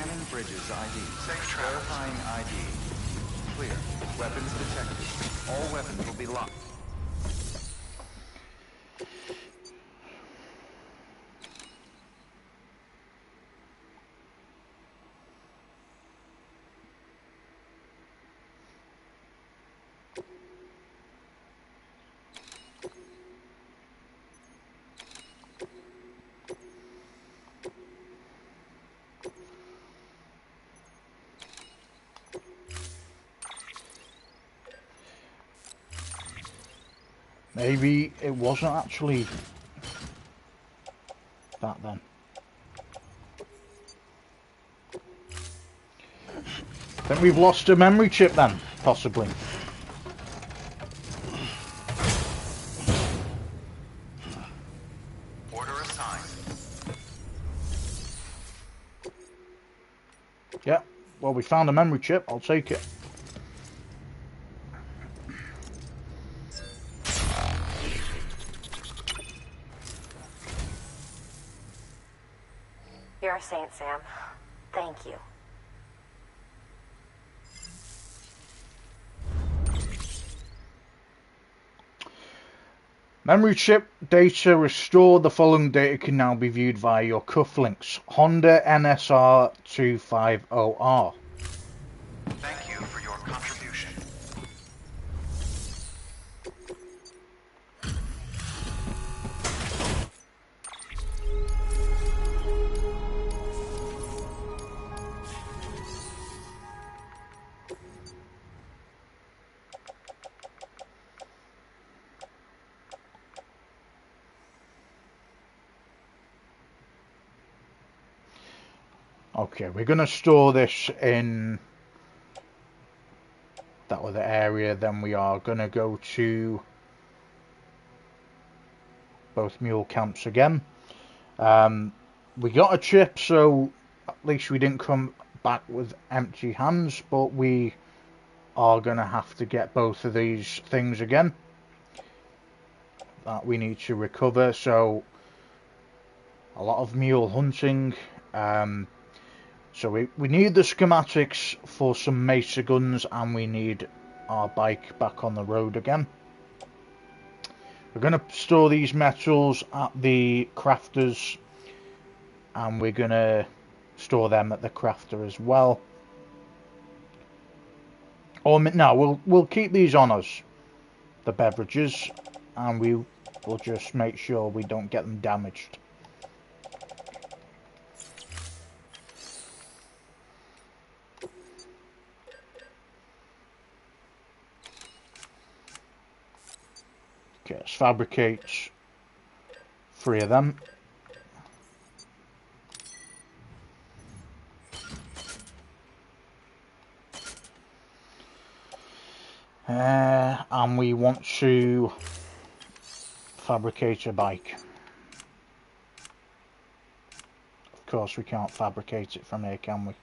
Scanning bridges ID. Verifying ID. Clear. Weapons detected. All weapons will be locked. Maybe it wasn't actually that then. Then we've lost a memory chip then, possibly. Order assigned. Yeah, well, we found a memory chip. I'll take it. You're a saint, Sam. Thank you. Memory chip data restored. The following data can now be viewed via your cufflinks. Honda NSR 250R. Thank you for your contribution. Okay, we're going to store this in that other area. Then we are going to go to both mule camps again. We got a chip, so at least we didn't come back with empty hands, but we are going to have to get both of these things again that we need to recover. So a lot of mule hunting. So we need the schematics for some mesa guns, and we need our bike back on the road again. We're going to store these metals at the crafters, and we're going to store them at the crafter as well. Or no, we'll keep these on us, the beverages, and we'll just make sure we don't get them damaged. Okay, let's fabricate 3 of them. And we want to fabricate a bike. Of course we can't fabricate it from here, can we?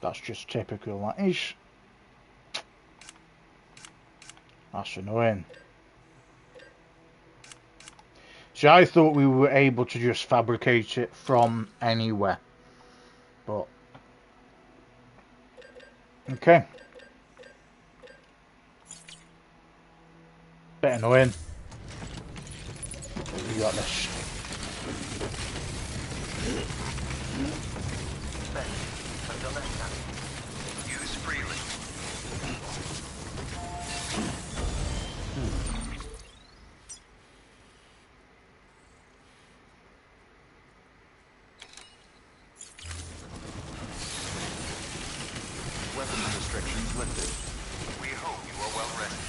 That's just typical, that is. That's annoying. See, I thought we were able to just fabricate it from anywhere. But okay. Bit annoying. We got this. Use freely. Weapons restrictions lifted. We hope you are well rested.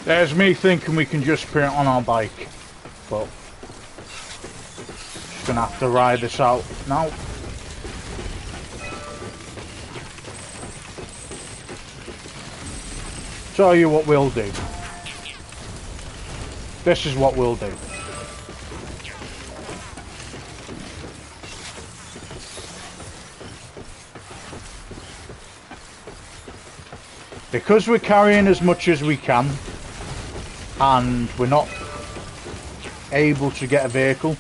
There's me thinking we can just put it on our bike, but just gonna have to ride this out now. Tell you what we'll do. This is what we'll do. Because we're carrying as much as we can, and we're not able to get a vehicle.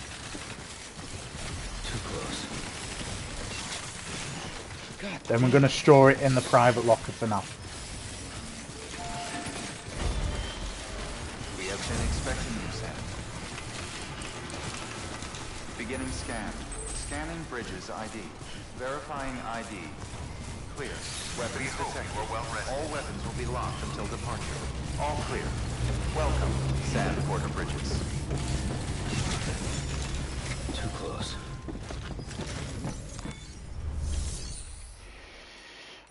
Too close. God, Then we're going to store it in the private locker for now. We have been expecting you, Sam. Beginning scan. Scanning bridges ID. Verifying ID. Clear. Weapons detected. All weapons will be locked until departure. All clear. Welcome, Sam Porter Bridges. too close.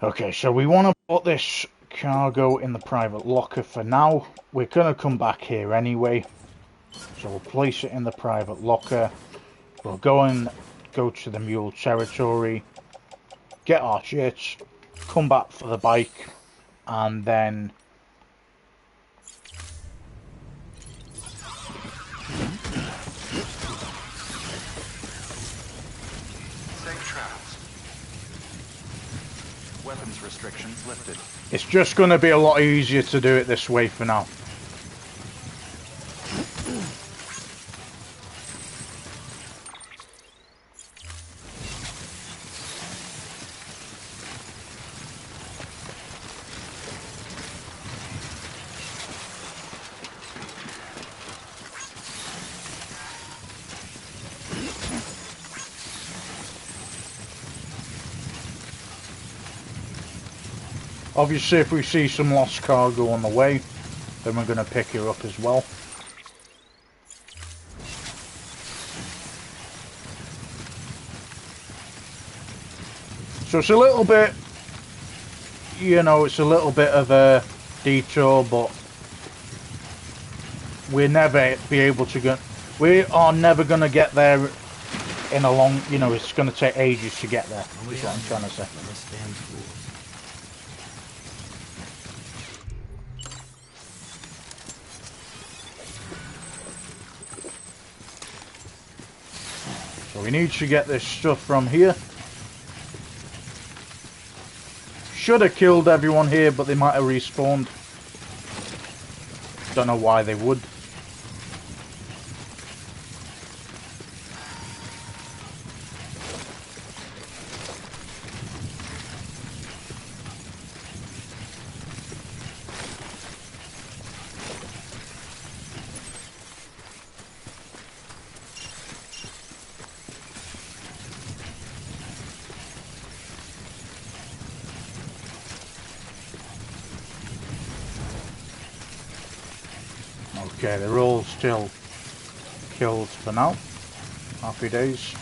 Okay, so we want to put this cargo in the private locker for now. We're going to come back here anyway. So we'll place it in the private locker. We'll go to the mule territory, get our shit, come back for the bike, and then Safe travels. Weapons restrictions lifted. it's just going to be a lot easier to do it this way for now. Obviously, if we see some lost cargo on the way, then we're going to pick her up as well. So it's a little bit, you know, it's a little bit of a detour, but we'll never be able to get, we are never going to get there in a long, you know, it's going to take ages to get there, is what I'm trying to say. Less damn fools. So we need to get this stuff from here. Should have killed everyone here, but they might have respawned. Don't know why they would. Okay, they're all still killed for now. Happy days.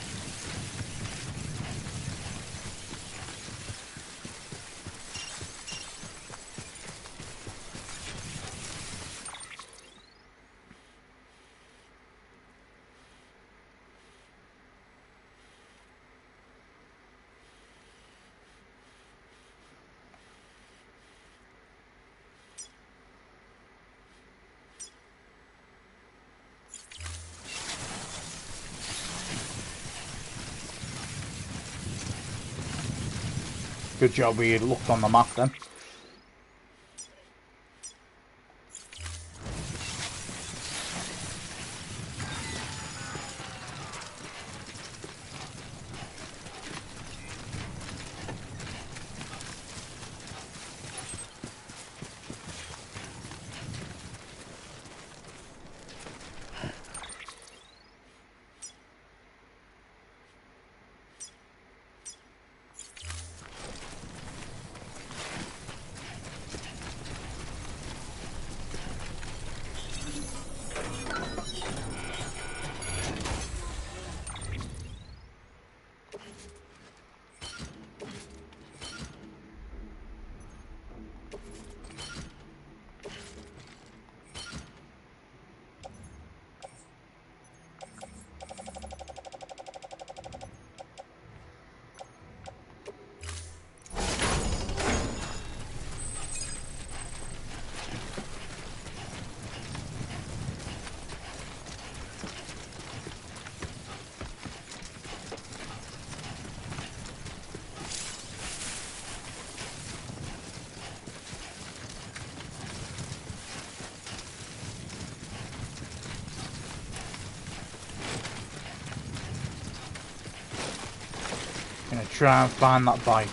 Good job we looked on the map then. Gonna try and find that bike.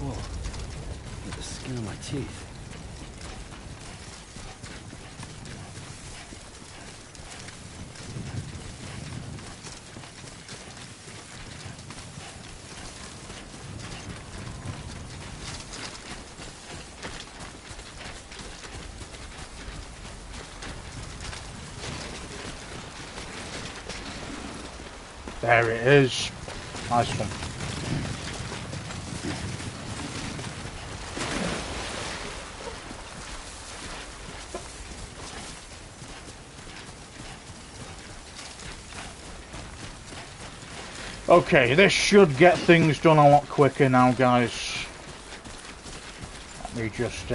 Whoa. Look at the skin of my teeth. There it is. Nice one. Okay, this should get things done a lot quicker now, guys. Let me just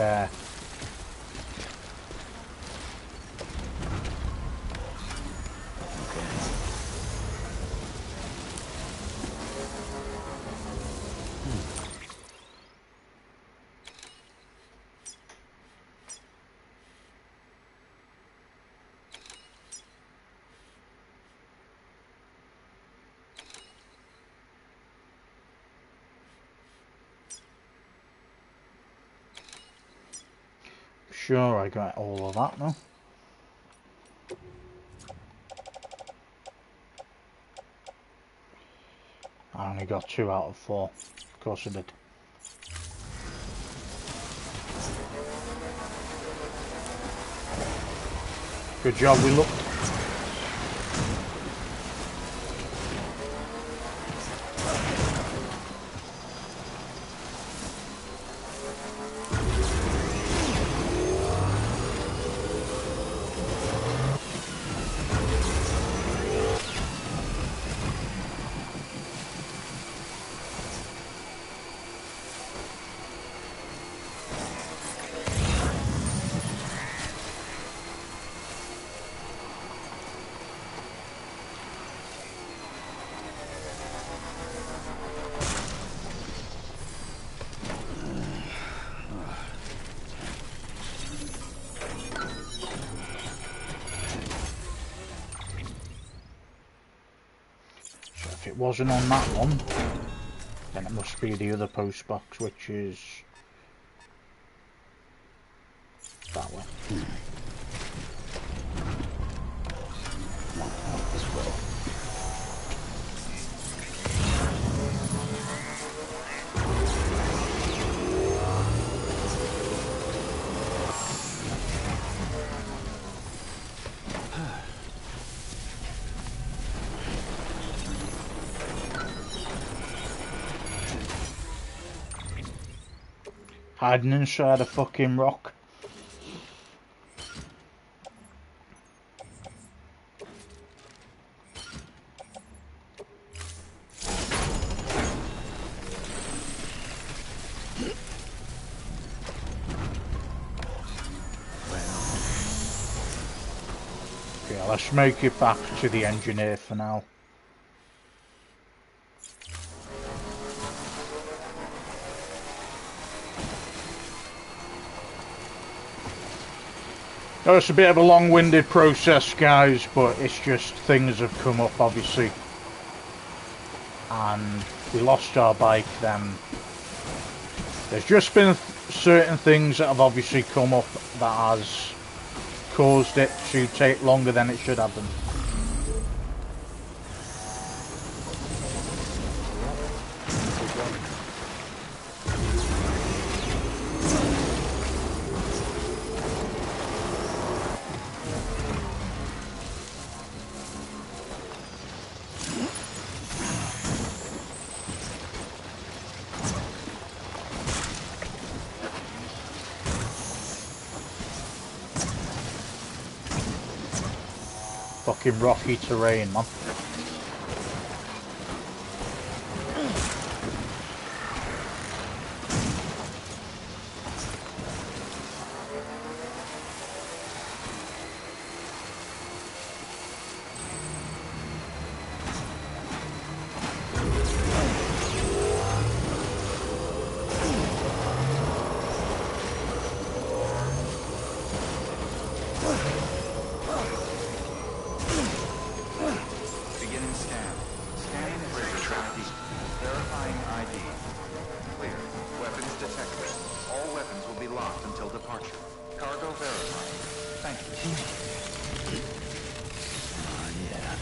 sure I got all of that now. I only got 2 out of 4. Of course I did. Good job we looked. If it wasn't on that one, then it must be the other post box, which is that way. Hiding inside a fucking rock. Okay, let's make it back to the engineer for now. Oh, it's a bit of a long-winded process, guys, but it's just things have come up, obviously. And we lost our bike then. There's just been certain things that have obviously come up that has caused it to take longer than it should have done. Fucking rocky terrain, man. Thank you. Yeah.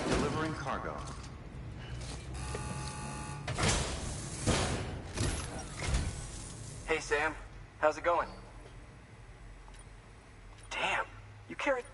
Delivering cargo. Hey, Sam. How's it going? Damn, you carried...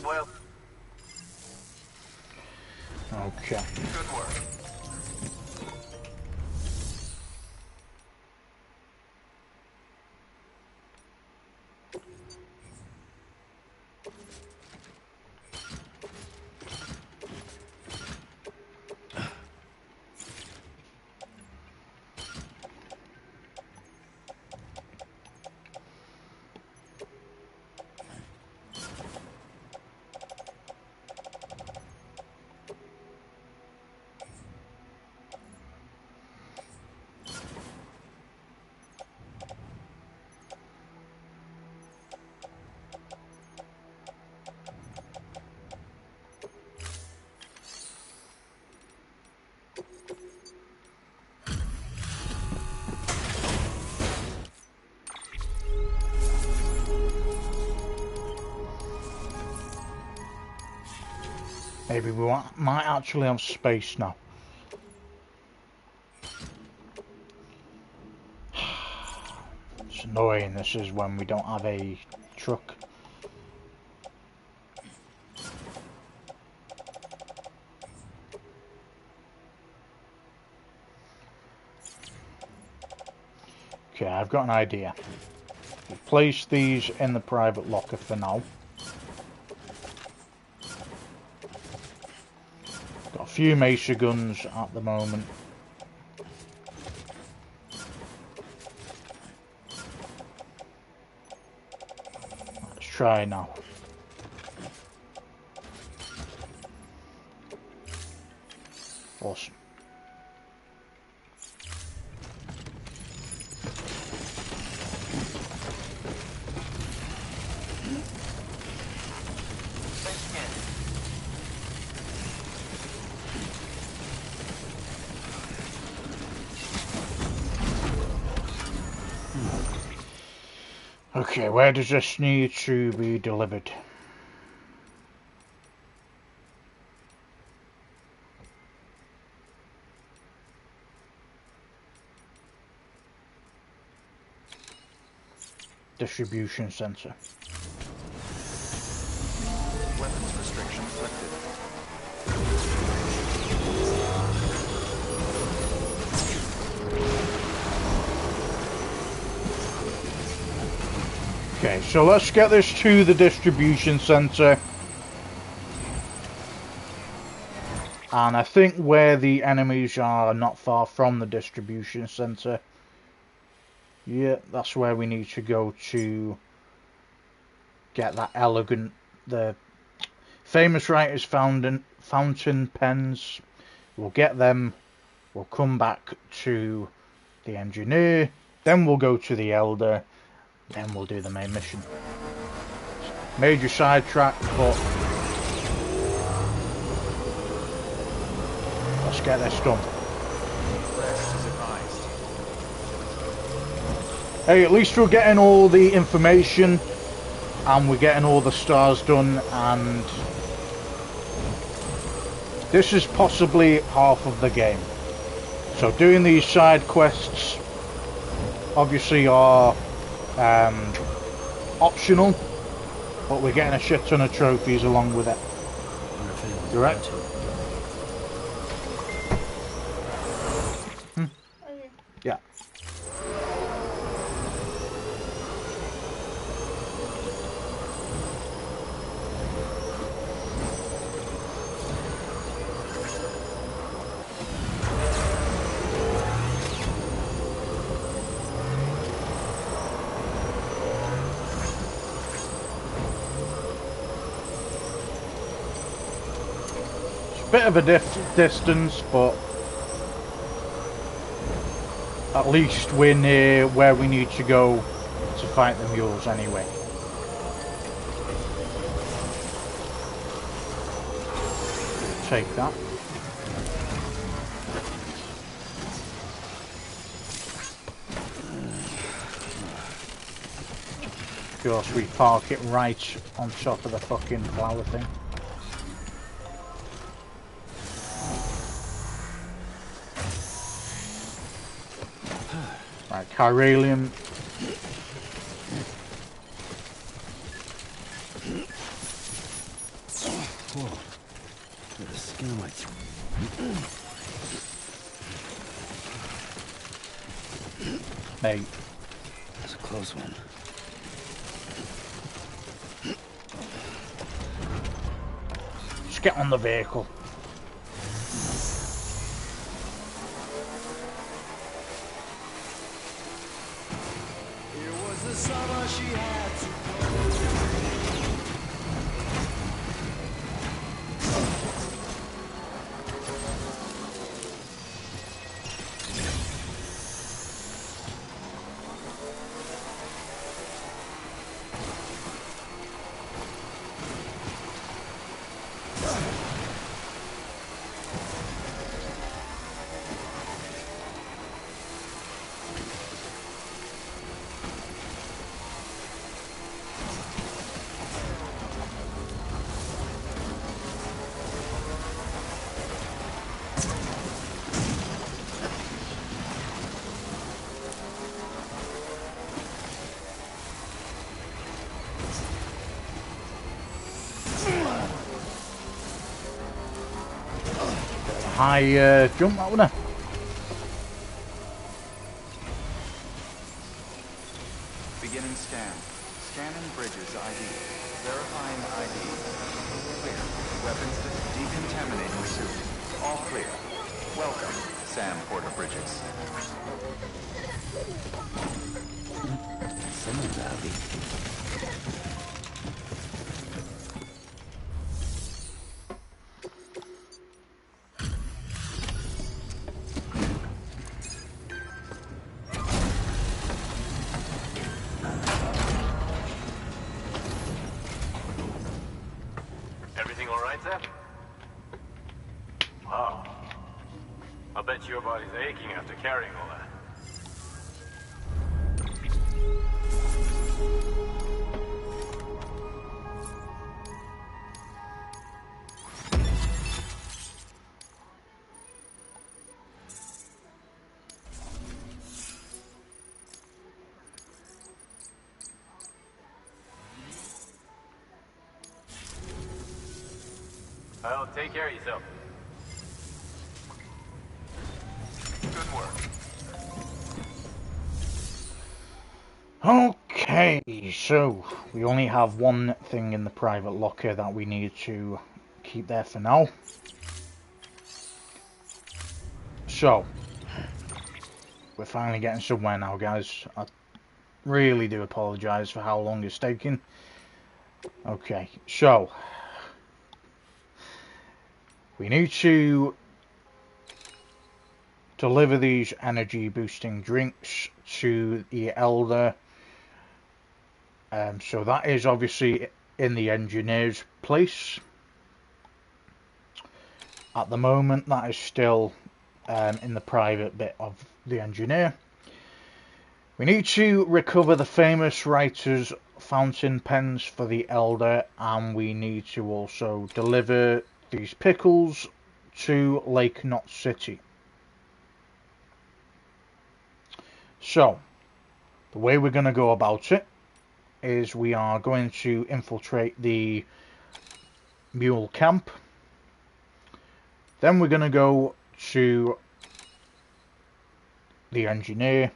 Well, Okay. good work. Maybe we might actually have space now. It's annoying, this is when we don't have a truck. Okay, I've got an idea. We'll place these in the private locker for now. Got a few Mesa guns at the moment. Let's try now. Awesome. Thanks again. Okay, where does this need to be delivered? Distribution center. Weapons restrictions lifted. Okay, so let's get this to the distribution center. And I think where the enemies are not far from the distribution center. Yeah, that's where we need to go to get that elegant, the famous writers fountain pens. We'll get them, we'll come back to the engineer, then we'll go to the elder, then we'll do the main mission. Major sidetrack, but let's get this done. Rest is advised. Hey, at least we're getting all the information and we're getting all the stars done, and this is possibly half of the game. So doing these side quests obviously are optional, but we're getting a shit ton of trophies along with it. You right? Yeah. Bit of a distance, but at least we're near where we need to go to fight the mules anyway. We'll take that. Of course, we park it right on top of the fucking flower thing. Right, Chiralium. Whoa. Look at the skin on my teeth. Mate. That's a close one. Just get on the vehicle. High jump, that one. Beginning scan. Scanning bridges ID. Verifying ID. Clear. Weapons decontaminating suit. All clear. Welcome, Sam Porter Bridges. Someone's happy. Everything all right, Sam? Wow. I'll bet your body's aching after carrying all that. Well, take care of yourself. Good work. Okay, so we only have one thing in the private locker that we need to keep there for now. So, we're finally getting somewhere now, guys. I really do apologise for how long it's taking. Okay, so we need to deliver these energy boosting drinks to the Elder. So that is obviously in the engineer's place. At the moment, that is still in the private bit of the engineer. We need to recover the famous writer's fountain pens for the Elder, and we need to also deliver these pickles to Lake Knot City. So, the way we're going to go about it is we are going to infiltrate the mule camp. Then we're going to go to the engineer.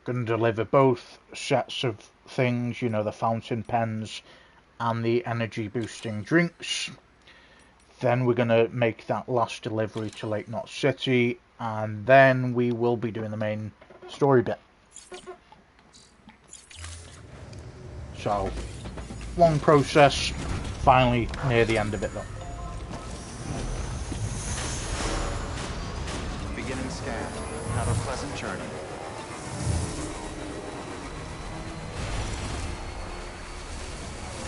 Going to deliver both sets of things, you know, the fountain pens and the energy boosting drinks. Then we're going to make that last delivery to Lake Knot City, and then we will be doing the main story bit. So, long process, finally near the end of it though. Have a pleasant journey.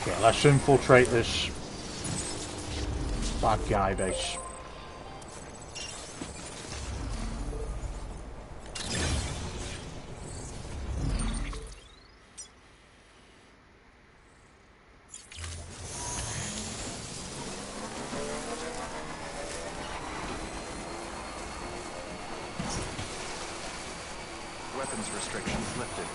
Okay, let's infiltrate this bad guy base. Weapons restrictions lifted.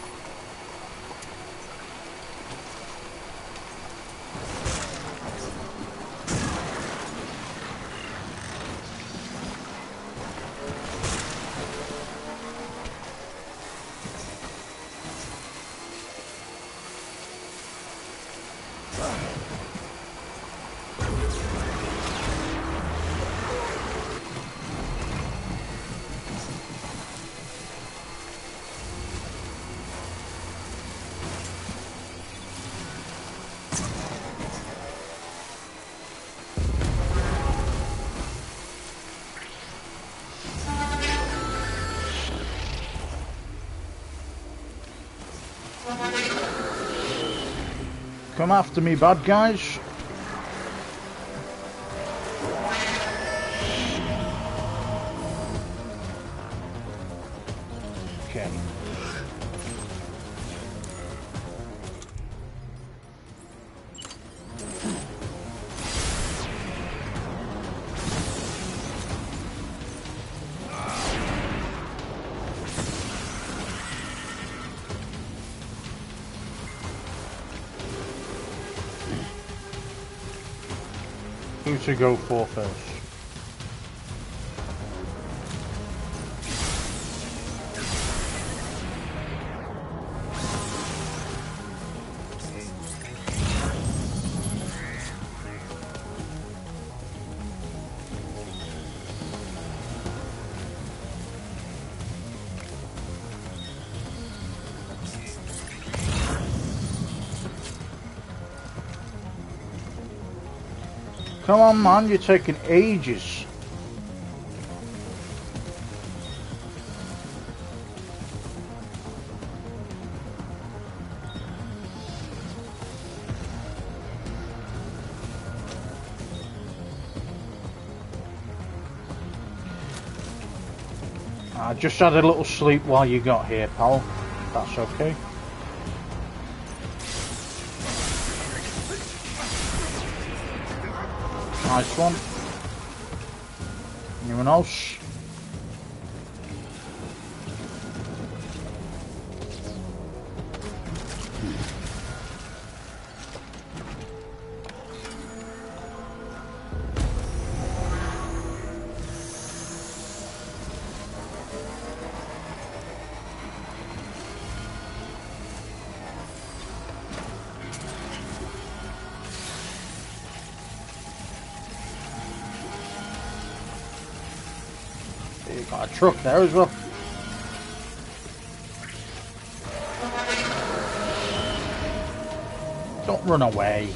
Come after me, bad guys. Okay. Who to go for first? Come on, man, you're taking ages. I just had a little sleep while you got here, pal. That's okay. Nice one. Anyone else? You got a truck there as well. Don't run away.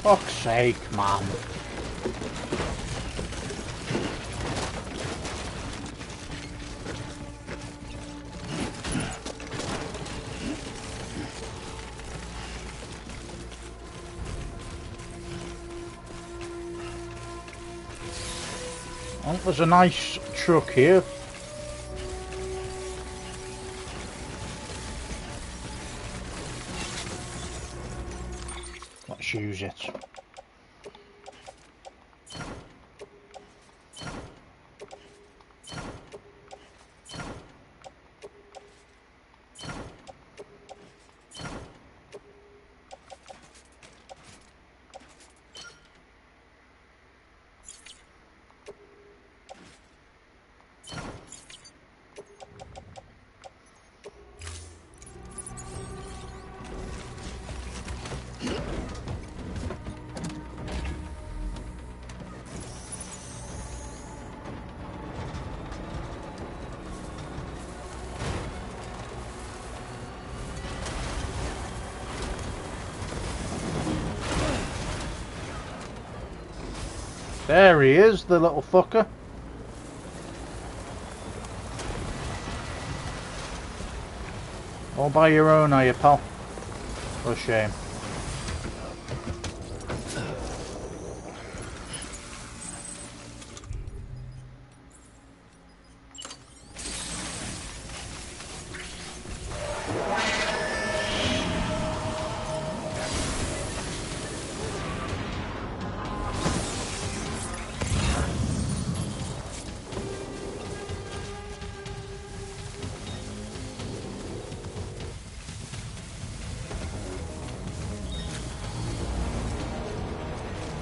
fuck's sake, man. Oh, there's a nice truck here. Let's use it. There he is, the little fucker. All by your own, are you, pal? What a shame.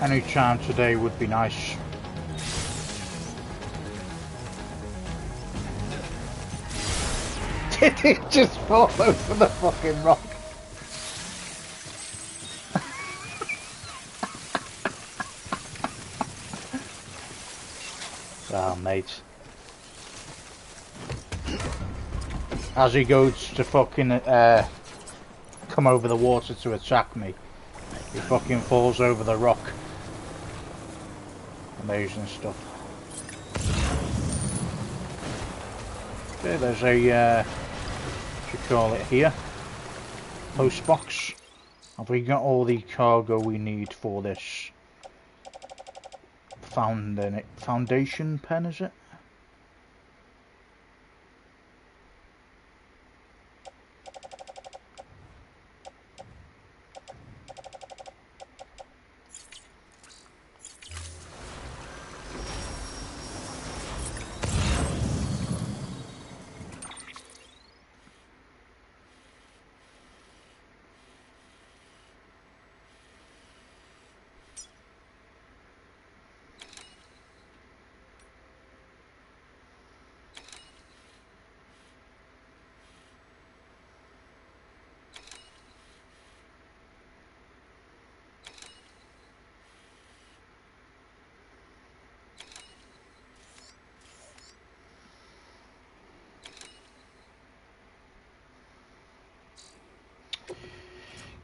Any time today would be nice. Did he just fall over the fucking rock? Ah, mate. As he goes to fucking come over the water to attack me, he fucking falls over the rock. Amazing stuff. Okay, there's a, what you call it here, post box. Have we got all the cargo we need for this foundation pen, is it?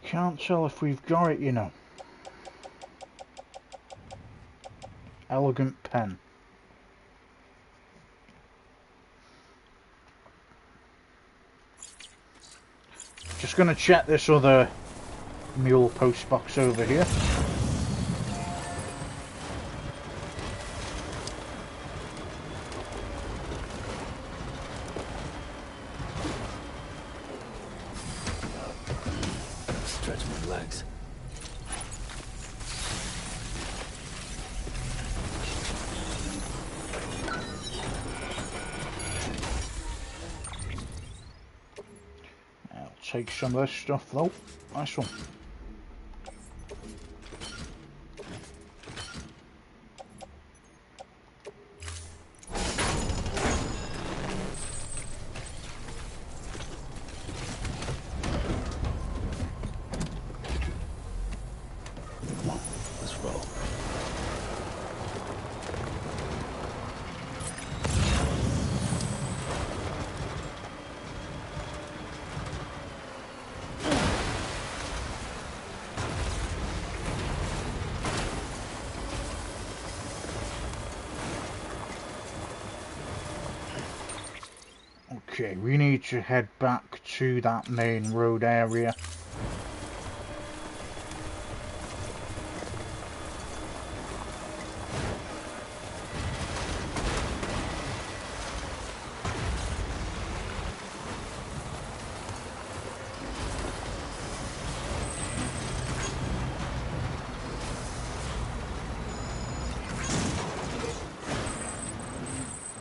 Can't tell if we've got it, you know. Elegant pen. Just gonna check this other mule post box over here. Stretch my legs. I'll take some of this stuff though. Nice one. Let's roll. Okay, we need to head back to that main road area.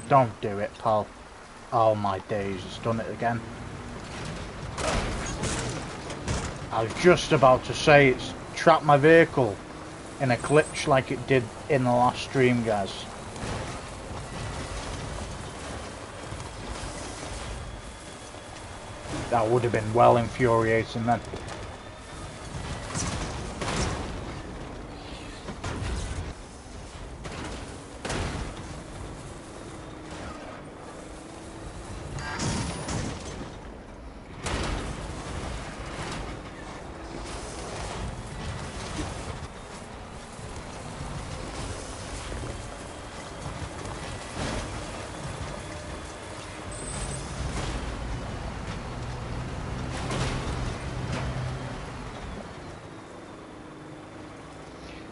Don't do it, pal. Oh my days, it's done it again. I was just about to say it's trapped my vehicle in a glitch like it did in the last stream, guys. That would have been well infuriating then.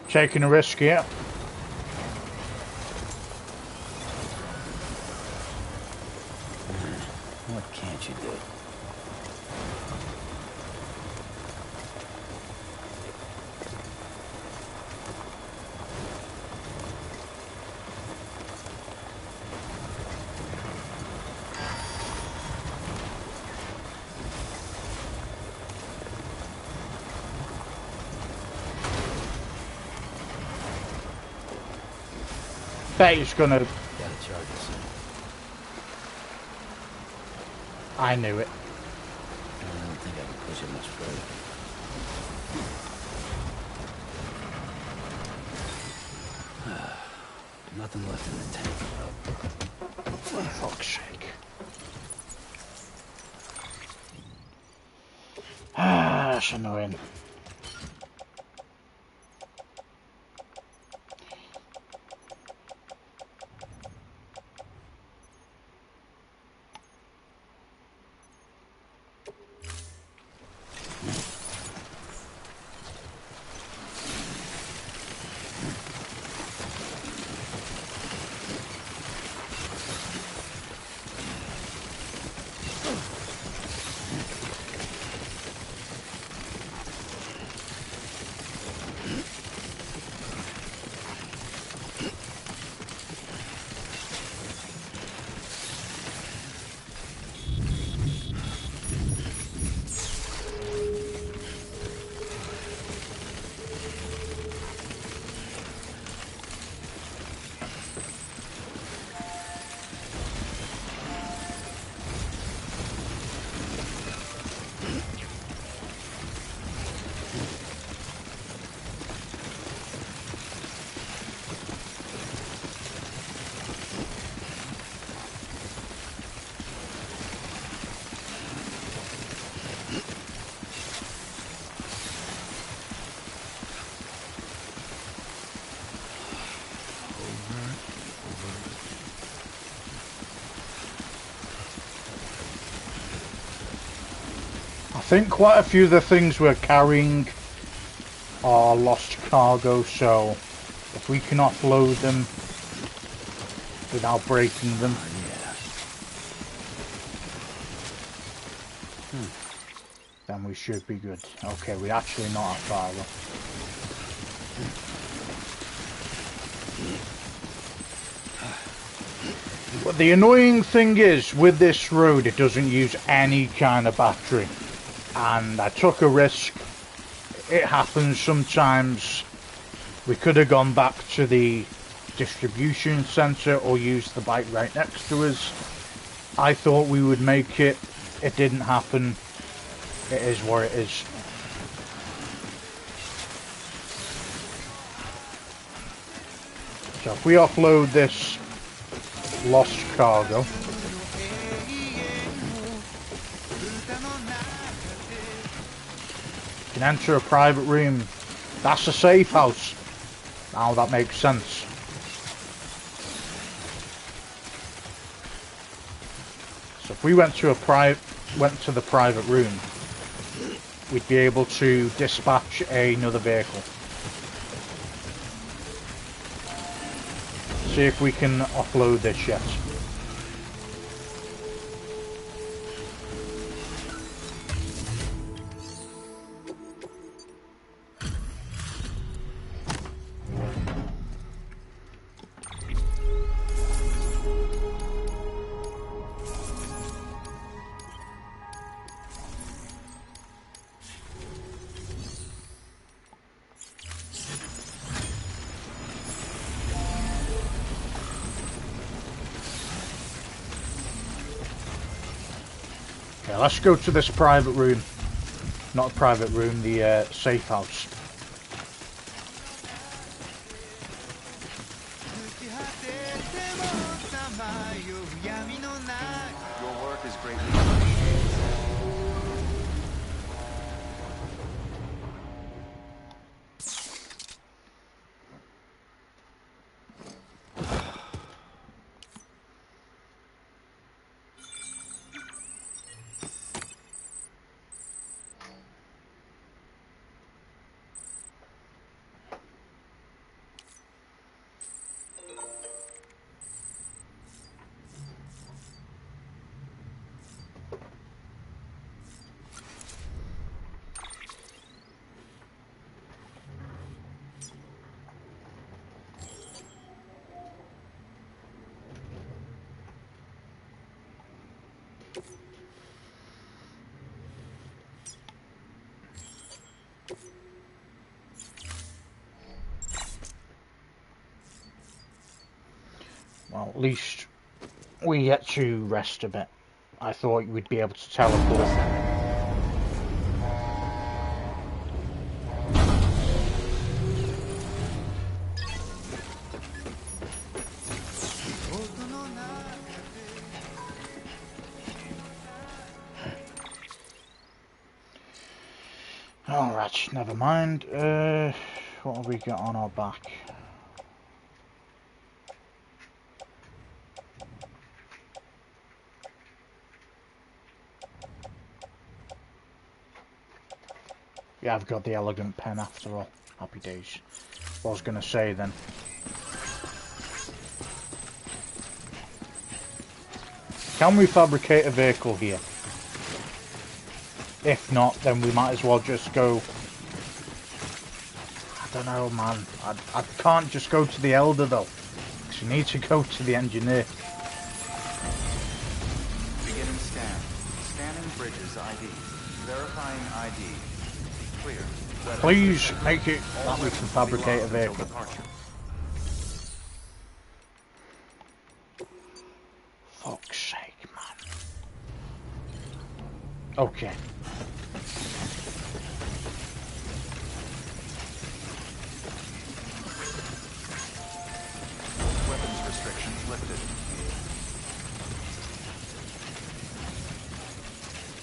Taking a risk here. What can't you do? Bet he's gonna... Gotta charge this. I knew it. I don't think I can push it much further. Nothing left in the tank. For fuck's sake. Ah, that's annoying. I think quite a few of the things we're carrying are lost cargo, so if we can offload them without breaking them, then we should be good. Okay, we're actually not that far though. But the annoying thing is, with this road, it doesn't use any kind of battery. And I took a risk. It happens sometimes. We could have gone back to the distribution centre or used the bike right next to us. I thought we would make it. It didn't happen. It is what it is. So if we offload this lost cargo, can enter a private room. That's a safe house. Now that makes sense. So if we went to the private room, we'd be able to dispatch another vehicle. See if we can offload this yet. Okay, let's go to this private room. Not a private room, the safe house. Your work is greatly appreciated. Well, at least we get to rest a bit. I thought we'd be able to teleport. Alright, never mind. What have we got on our back? Yeah, I've got the elegant pen after all. Happy days. What I was going to say then. Can we fabricate a vehicle here? If not, then we might as well just go... I don't know, man. I can't just go to the Elder, though. Because you need to go to the Engineer. Beginning scan. Scanning bridges ID. Verifying ID. Clear. Weapons Please detected. make it All that we weapons can will be fabricate a locked until vehicle. departure. Fuck's sake, man. Okay. Weapons restrictions lifted.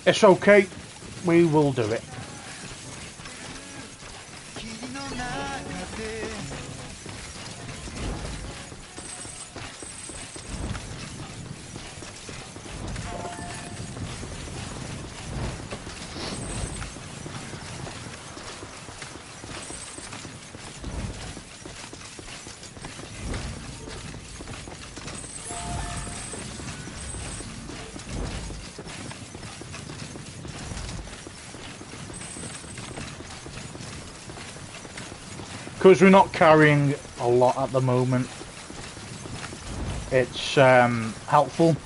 It's okay. We will do it. Because we're not carrying a lot at the moment, it's helpful.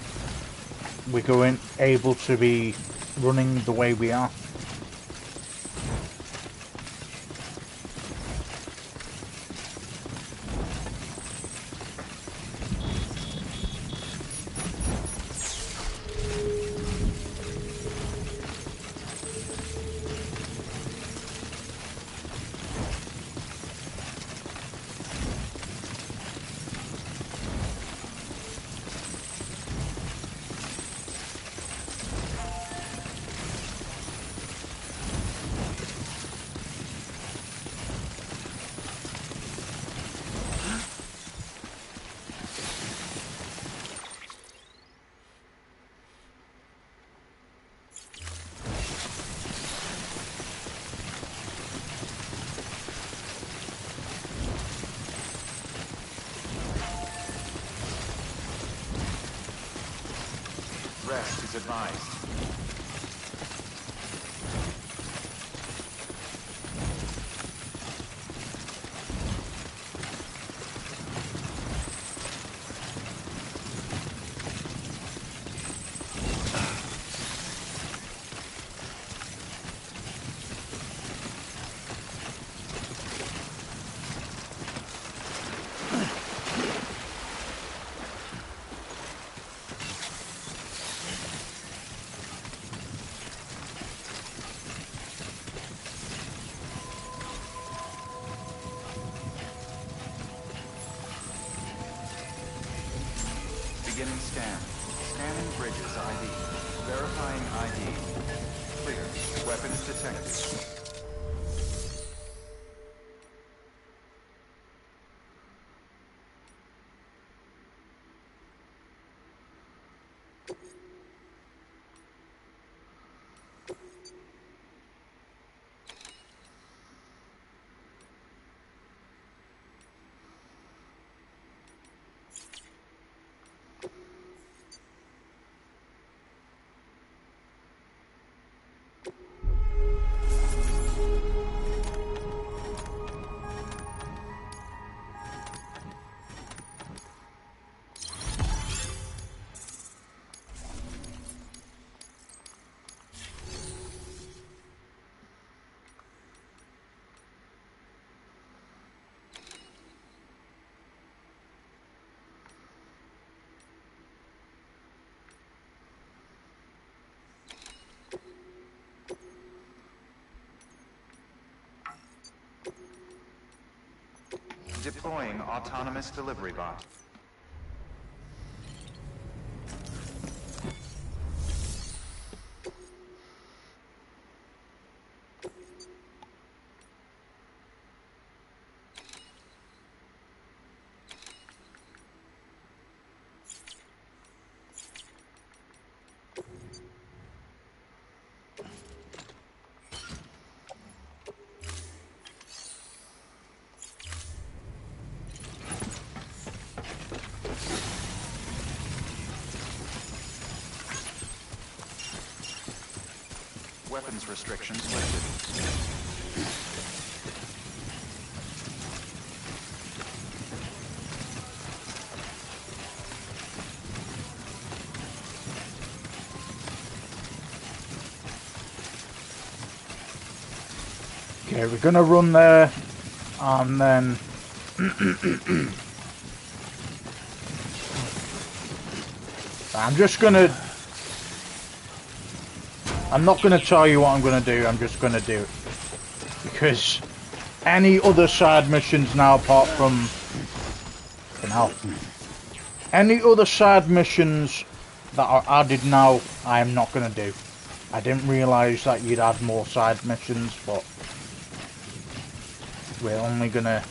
We're going able to be running the way we are. Rest is advised. Beginning scan. Scanning bridges ID. Verifying ID. Clear. Weapons detected. Deploying autonomous delivery bot. Weapons restrictions lifted. Okay, we're gonna run there, and then I'm not gonna tell you what I'm gonna do. I'm just gonna do it because any other side missions now, apart from any other side missions that are added now, I am not gonna do. I didn't realise that you'd add more side missions, but we're only gonna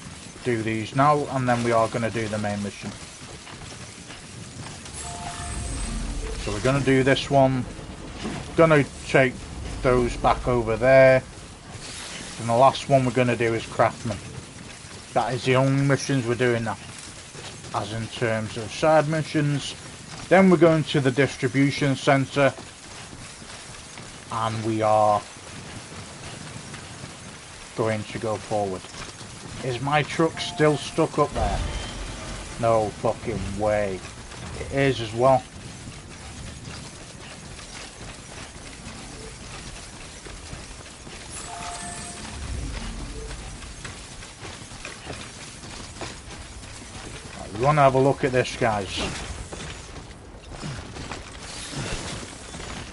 do these now, and then we are gonna do the main mission. So we're gonna do this one. Gonna take those back over there, and the last one we're gonna do is Craftman. That is the only missions we're doing now, as in terms of side missions. Then we're going to the distribution center, and we are going to go forward. Is my truck still stuck up there? No fucking way. It is as well. Right, we want to have a look at this, guys.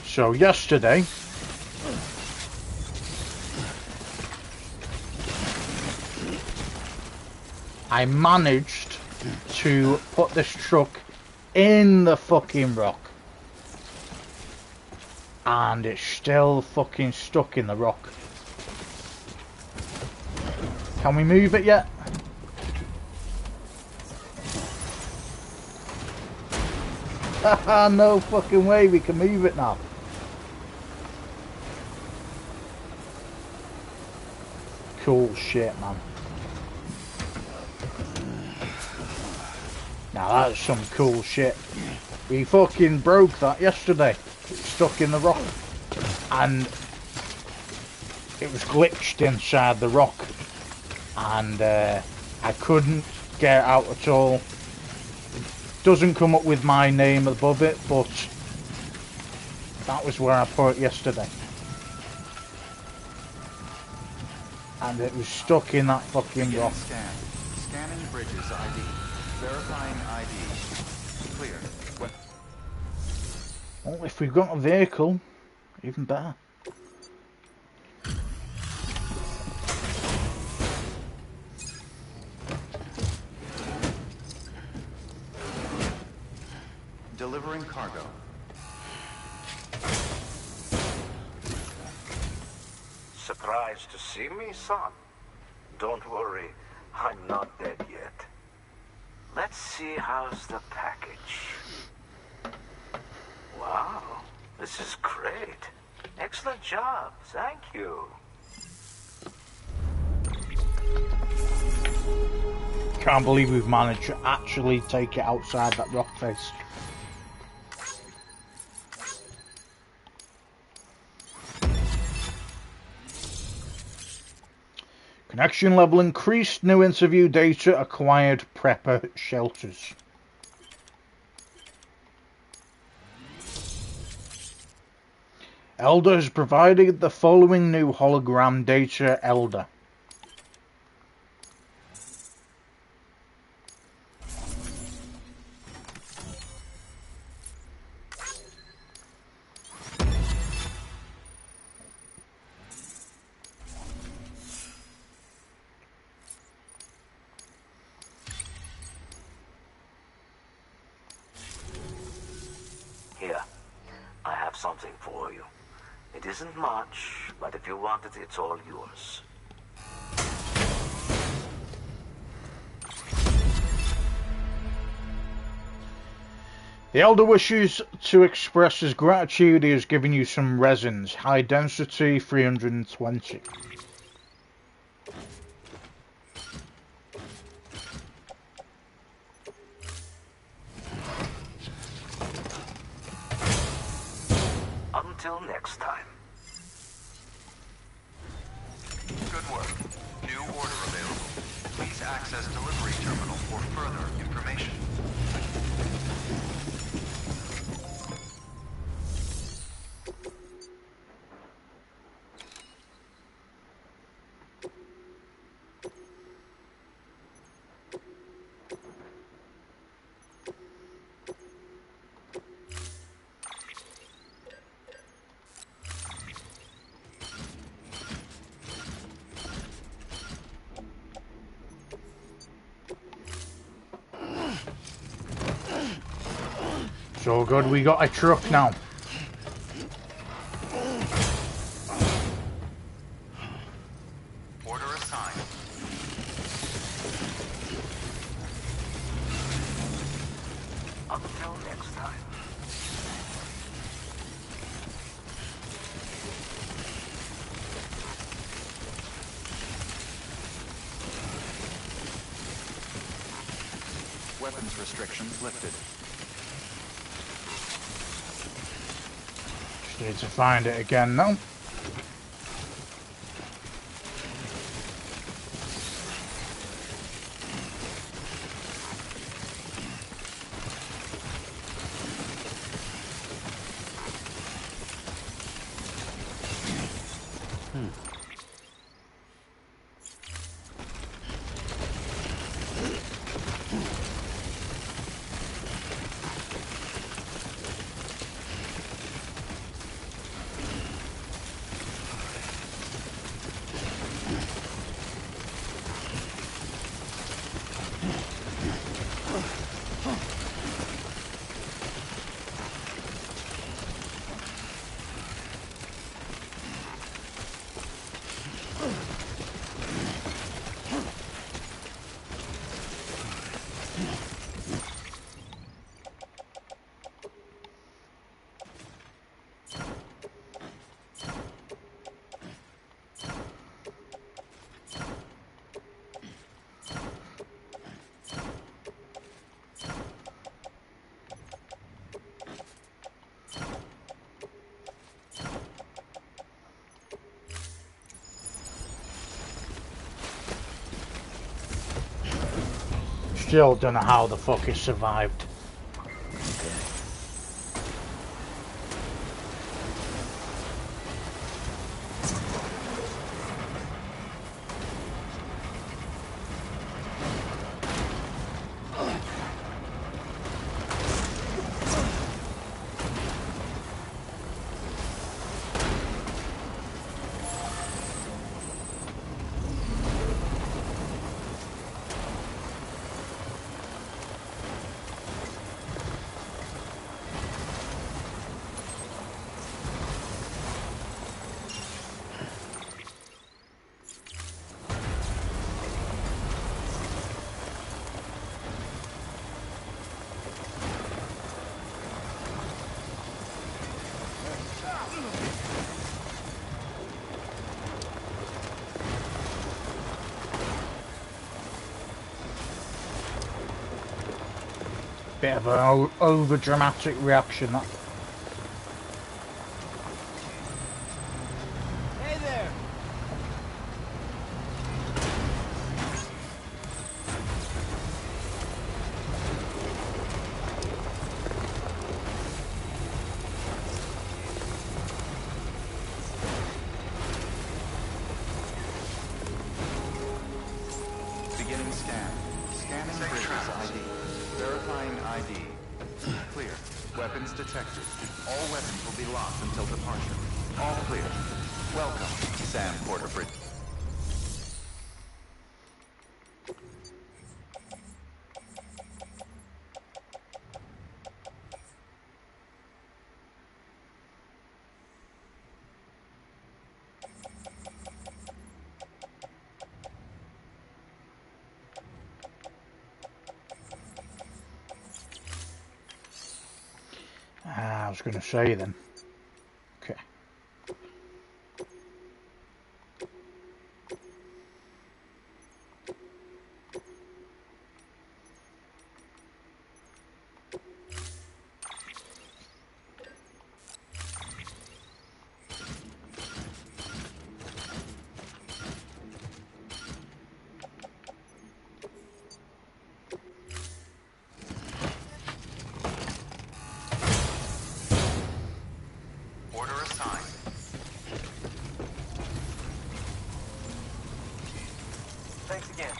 So yesterday, I managed to put this truck in the fucking rock, and it's still fucking stuck in the rock. Can we move it yet? Haha, no fucking way we can move it now. Cool shit, man. Now that's some cool shit. We fucking broke that yesterday. It was stuck in the rock. And it was glitched inside the rock. And I couldn't get it out at all. It doesn't come up with my name above it, but that was where I put it yesterday. And it was stuck in that fucking Begin rock. scan. Scanning bridges ID. Verifying ID. Clear. Well, if we've got a vehicle, even better. Delivering cargo. Surprised to see me, son? Don't worry, I'm not dead yet. Let's see how's the package. Wow, this is great. Excellent job, thank you. Can't believe we've managed to actually take it outside that rock face. Connection level increased. New interview data acquired. Prepper shelters. Elder has provided the following new hologram data. Elder. Here, I have something for you. It isn't much, but if you want it, it's all yours. The Elder wishes to express his gratitude. He has given you some resins. High density 320. Until next time. Good work. New order available. Please access delivery terminal for further information. So good, we got a truck now. Order assigned. Until next time. Weapons restrictions lifted. Just need to find it again now. still don't know how the fuck he survived. Bit of an over dramatic reaction that. Hey there! Beginning scan. Scanning bridges ID. Verifying ID. Clear. Weapons detected. All weapons will be locked until departure. All clear. Welcome, Sam Porterbridge. I was going to say then. Okay. Order assigned. Thanks again.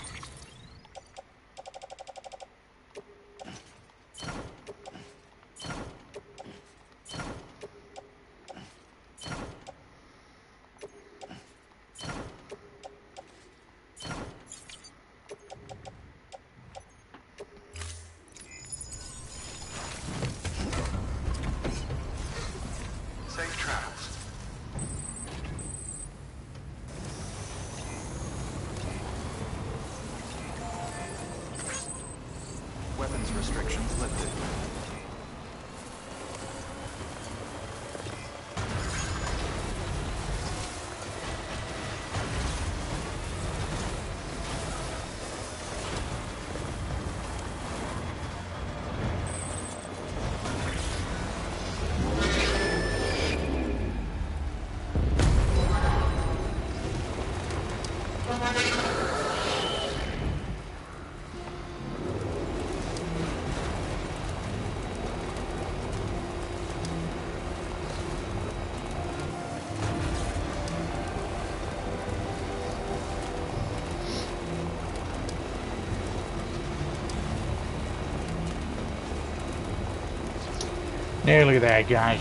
Safe travels. Weapons restrictions lifted. Nearly there, guys.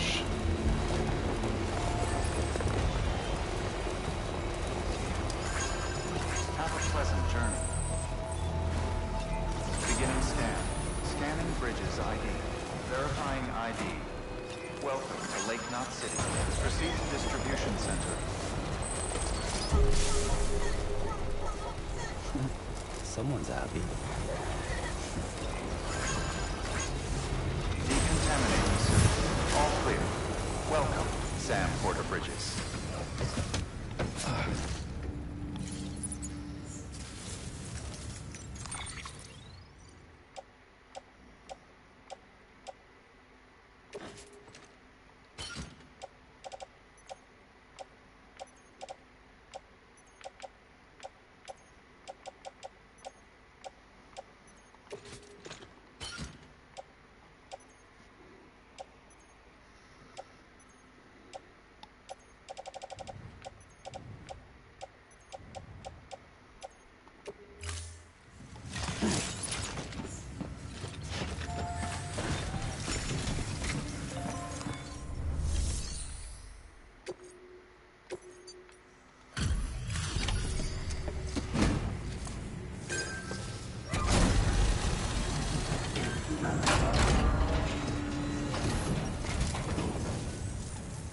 Have a pleasant journey. Beginning scan. Scanning bridges ID. Verifying ID. Welcome to Lake Knot City. Proceed to distribution center. Someone's happy. Decontaminating soon. All clear. Welcome, Sam Porterbridges.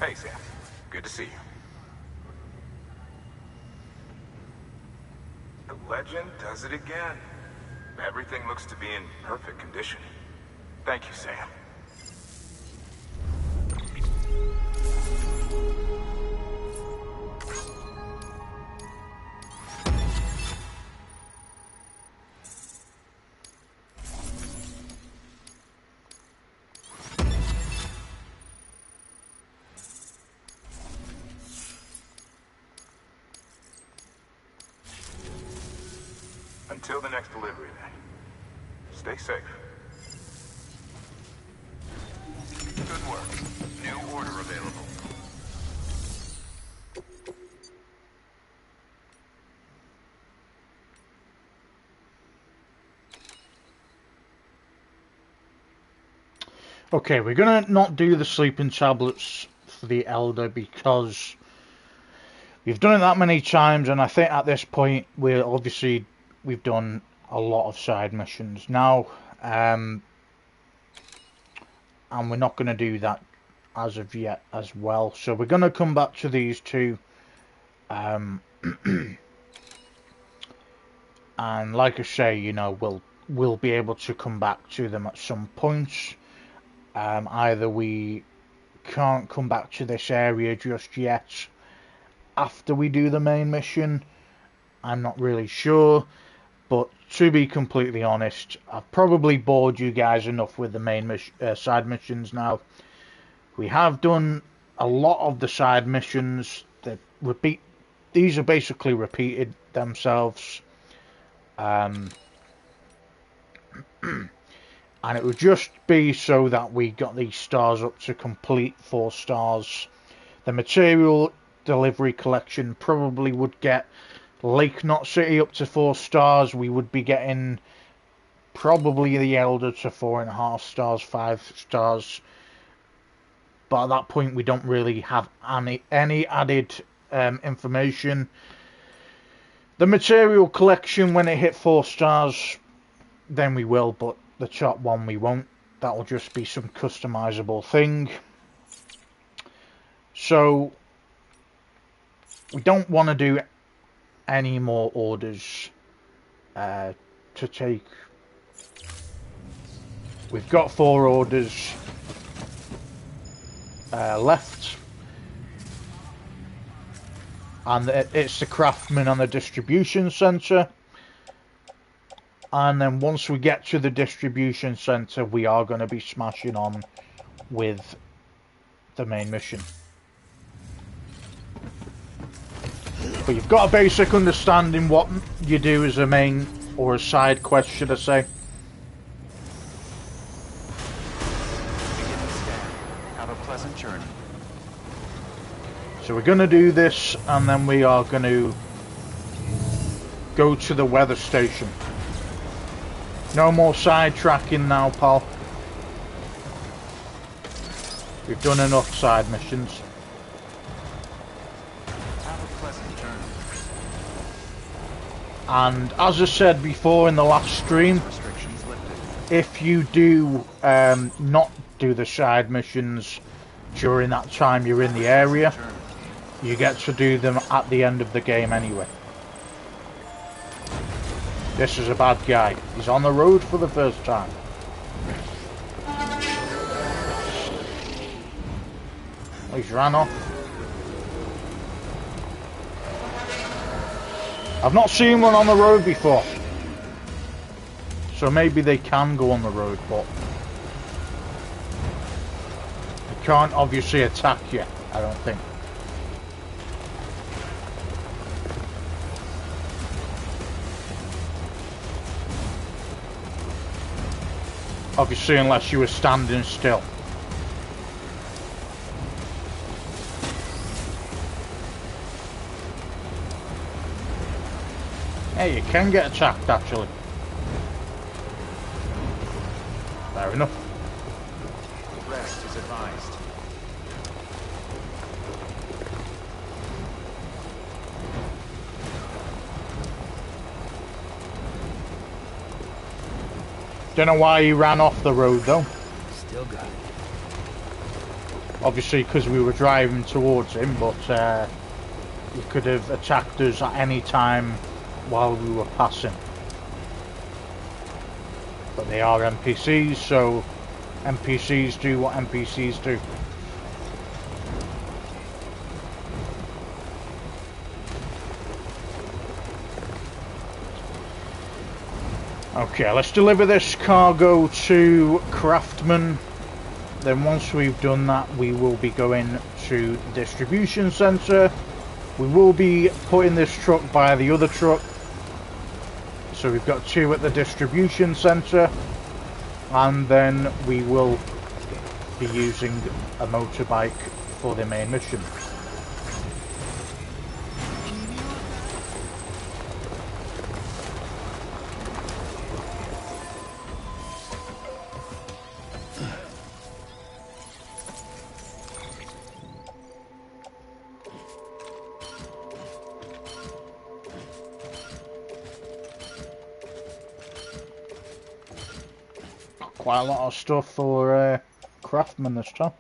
Hey, Sam. Good to see you. The legend does it again. Everything looks to be in perfect condition. Thank you, Sam. Until the next delivery, then. Stay safe. Good work. New order available. Okay, we're gonna not do the sleeping tablets for the Elder because we've done it that many times, and I think at this point we've done a lot of side missions now, and we're not going to do that as of yet as well. So we're going to come back to these two, and like I say, you know, we'll be able to come back to them at some point. Either we can't come back to this area just yet after we do the main mission. I'm not really sure, but to be completely honest, I've probably bored you guys enough with the main side missions now. We have done a lot of the side missions that these are basically repeated themselves, and it would just be so that we got these stars up to complete 4 stars. The material delivery collection probably would get Lake Knot City up to 4 stars. We would be getting probably the Elder to 4.5 stars, 5 stars. But at that point, we don't really have any added information. The material collection, when it hit 4 stars, then we will, but the top one we won't. That will just be some customizable thing. So we don't want to do any more orders to take. We've got 4 orders left, and it's the craftsman and the distribution center. And then once we get to the distribution center, we are going to be smashing on with the main mission. But you've got a basic understanding what you do as a main or a side quest, should I say. Begin the scan. Have a pleasant journey. So we're going to do this, and then we are going to go to the weather station. No more sidetracking now, pal. We've done enough side missions. Have a pleasant journey. And as I said before in the last stream, Restrictions lifted. if you do not do the side missions during that time you're in the area, you get to do them at the end of the game anyway. This is a bad guy. He's on the road for the first time. Oh, he's ran off. I've not seen one on the road before. So maybe they can go on the road, but they can't obviously attack you, I don't think. Obviously, unless you were standing still. Hey, you can get attacked, actually. Fair enough. Rest is advised. Don't know why he ran off the road, though. Still got it. Obviously, because we were driving towards him, but he could have attacked us at any time while we were passing. But they are NPCs, so NPCs do what NPCs do. Okay, let's deliver this cargo to Craftman. Then once we've done that, we will be going to the distribution centre. We will be putting this truck by the other truck. So we've got 2 at the distribution centre. And then we will be using a motorbike for the main mission. Quite a lot of stuff for Craftsman this time.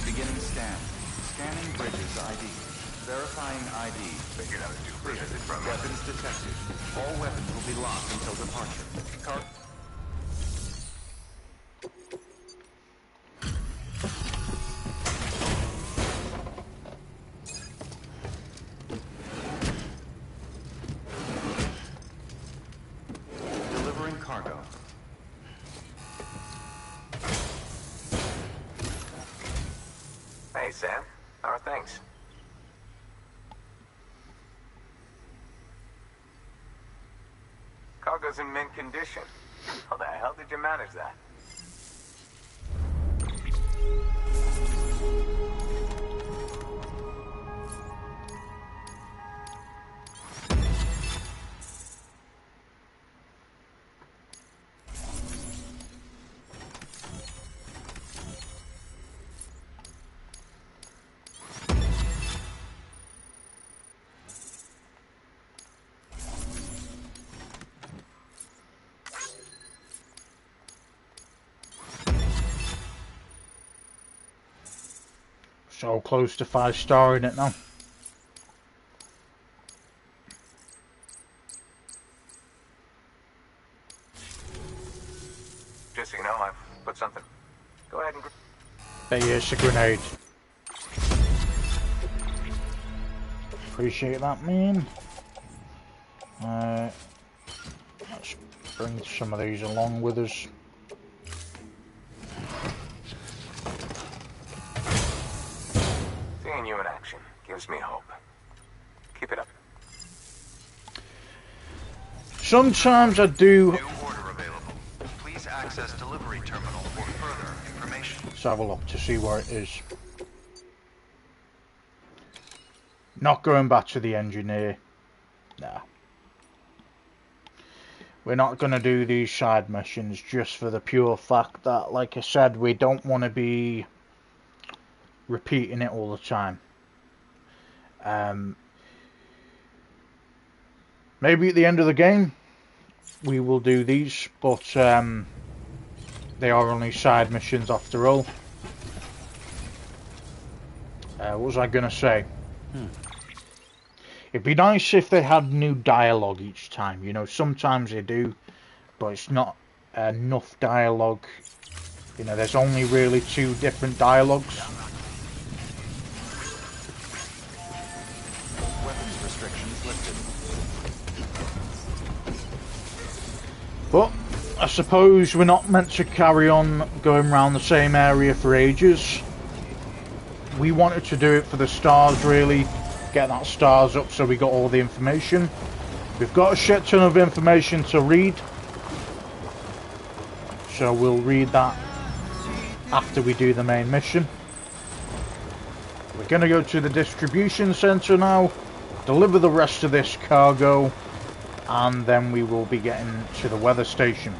Beginning scan. Scanning bridges ID. Verifying ID. Figured out a new bridge from weapons detected. All weapons will be locked until departure. Delivering cargo. Hey, Sam. How are things? Cargo's in mint condition. How the hell did you manage that? So close to 5-star in it now. Just so you know, I've put something. Go ahead and... There is a grenade. Appreciate that, man. Let's bring some of these along with us. Seeing you in action gives me hope. Keep it up. Sometimes I do. New order available. Please access delivery terminal for further information. Let's have a look to see where it is. Not going back to the engineer. Nah. We're not going to do these side missions just for the pure fact that, like I said, we don't want to be repeating it all the time. Maybe at the end of the game we will do these, but they are only side missions after all. What was I going to say? It'd be nice if they had new dialogue each time. You know, sometimes they do, but it's not enough dialogue. You know, there's only really 2 different dialogues. Weapons restrictions lifted. But I suppose we're not meant to carry on going around the same area for ages. We wanted to do it for the stars, really. Get that stars up so we got all the information. We've got a shit ton of information to read. So we'll read that after we do the main mission. We're going to go to the distribution centre now, deliver the rest of this cargo, and then we will be getting to the weather station.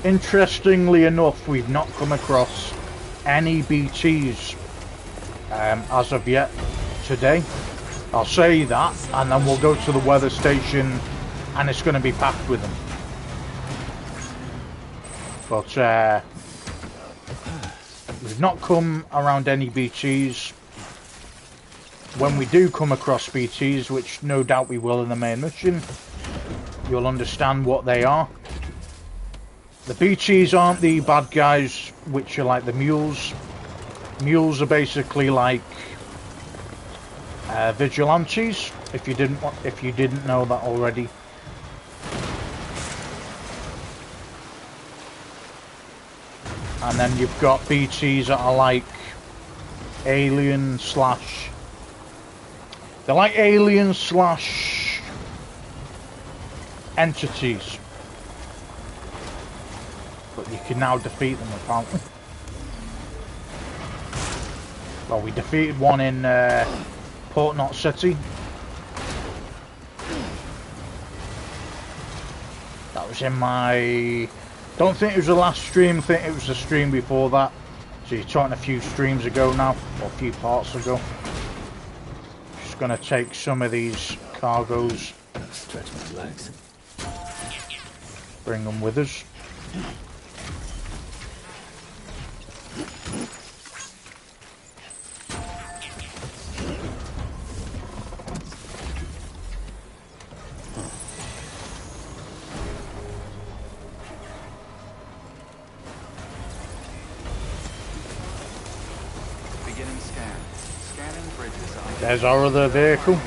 Interestingly enough, we've not come across any BTs as of yet today. I'll say that, and then we'll go to the weather station and it's going to be packed with them. But we've not come around any BTs. When we do come across BTs, which no doubt we will in the main mission, you'll understand what they are. The BTs aren't the bad guys, which are like the mules. Mules are basically like vigilantes. If you didn't know that already. And then you've got BTs that are like alien slash. They're like alien slash entities. But you can now defeat them apparently. Well, we defeated one in Port Knot City. That was in my... Don't think it was the last stream, I think it was the stream before that. So you're talking a few streams ago now, or a few parts ago. Just gonna take some of these cargoes. Stretch my legs. Bring them with us. Beginning scan. Scanning bridges. There's our other vehicle.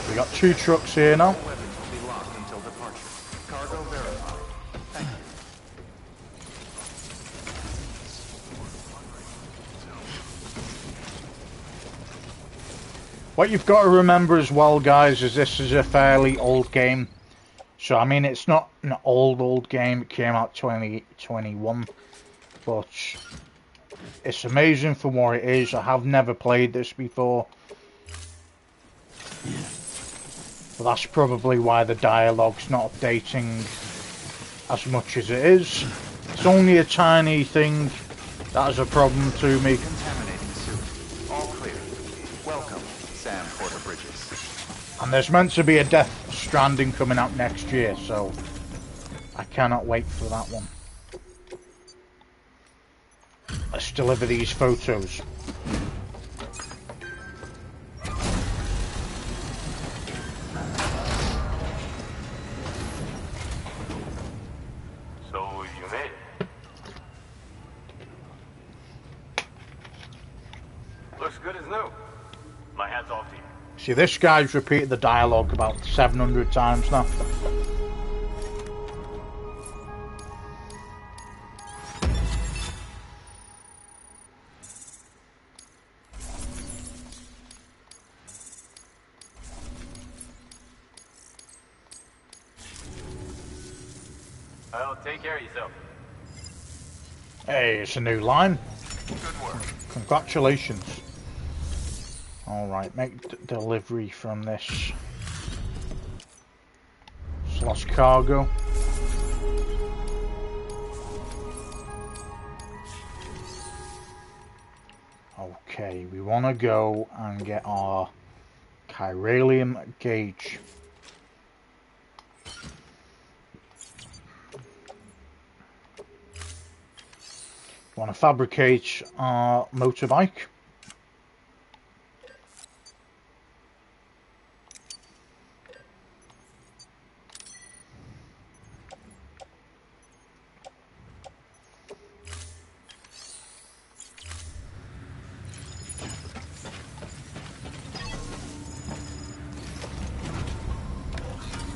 We got 2 trucks here now. Weapons will be locked until departure. Cargo verified. Thank you. What you've got to remember as well, guys, is this is a fairly old game. So, I mean, it's not an old game. It came out 2021. But it's amazing for what it is. I have never played this before. But that's probably why the dialogue's not updating as much as it is. It's only a tiny thing that is a problem to me. Contaminating suit. All clear. Welcome, Sam Porter Bridges. And there's meant to be a Death Stranding coming out next year, so I cannot wait for that one. Let's deliver these photos. So you made it. Looks good as new. My hat's off to you. See, this guy's repeated the dialogue about 700 times now. Well, take care of yourself. Hey, it's a new line. Good work. Congratulations. Alright, make delivery from this. It's lost cargo. Okay, we want to go and get our chiralium gauge. Want to fabricate our motorbike.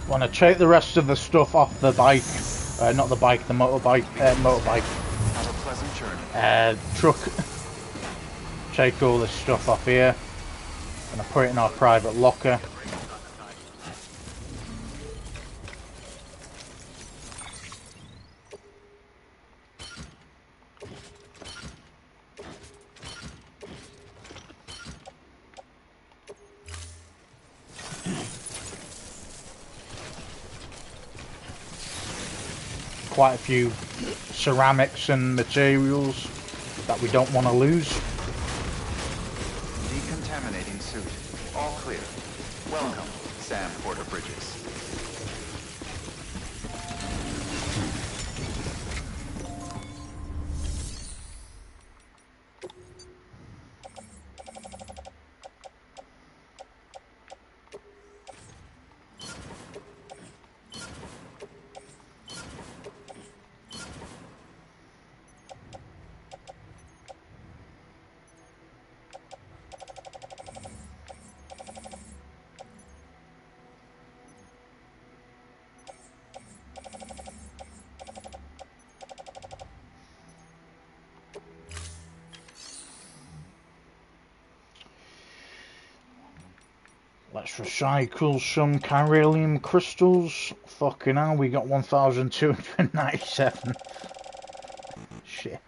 Want to take the rest of the stuff off the bike, not the bike, the motorbike, Have a pleasant journey. truck. Take all this stuff off here. Gonna put it in our private locker. quite a few ceramics and materials that we don't want to lose. Decontaminating suit. All clear. Welcome, Sam Porter Bridges. Let's recycle some chiralium crystals. Fucking hell, we got 1,297. Shit.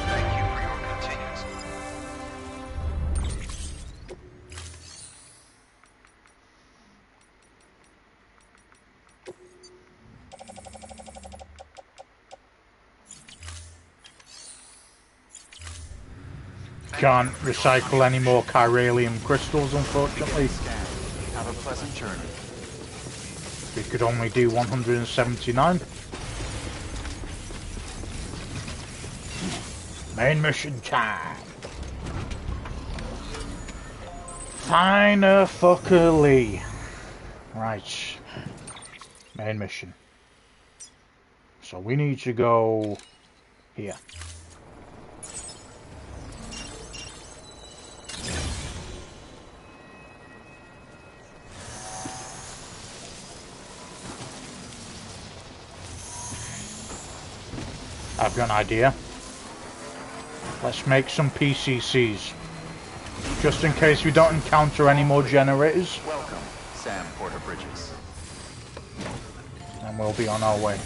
Thank you for your continuous. Can't recycle any more chiralium crystals, unfortunately. Scan. Have a pleasant journey. We could only do 179. Main mission time. Finer fuckerly. Right. Main mission. So we need to go here. I've got an idea. Let's make some PCCs. Just in case we don't encounter any more generators. Welcome, Sam Porter Bridges. And we'll be on our way.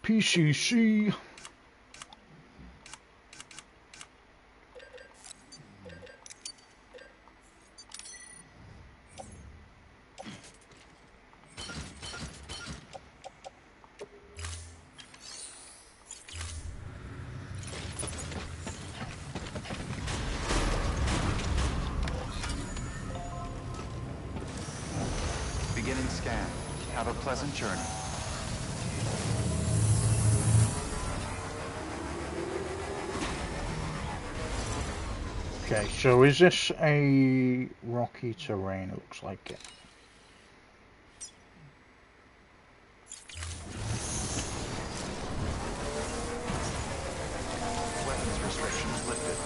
PCC. Beginning scan. Have a pleasant journey. Okay, so is this a rocky terrain? It looks like it. Weapons restrictions lifted.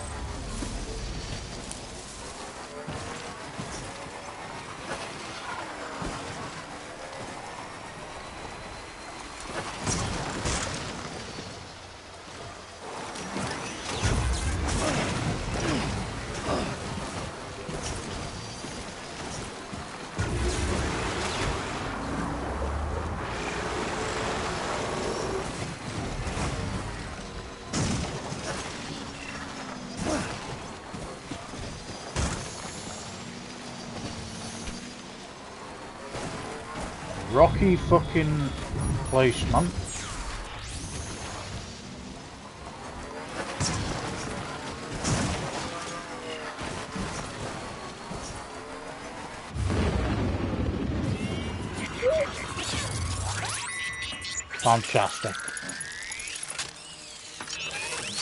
Rocky fucking place, man. Fantastic.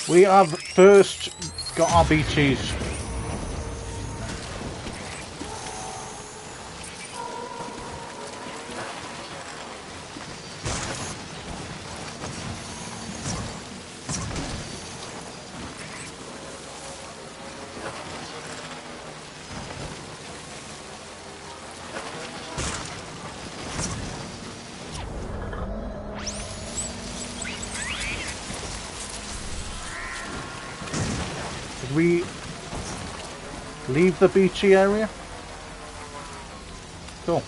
We have first got our BTs. leave the BT area. Cool.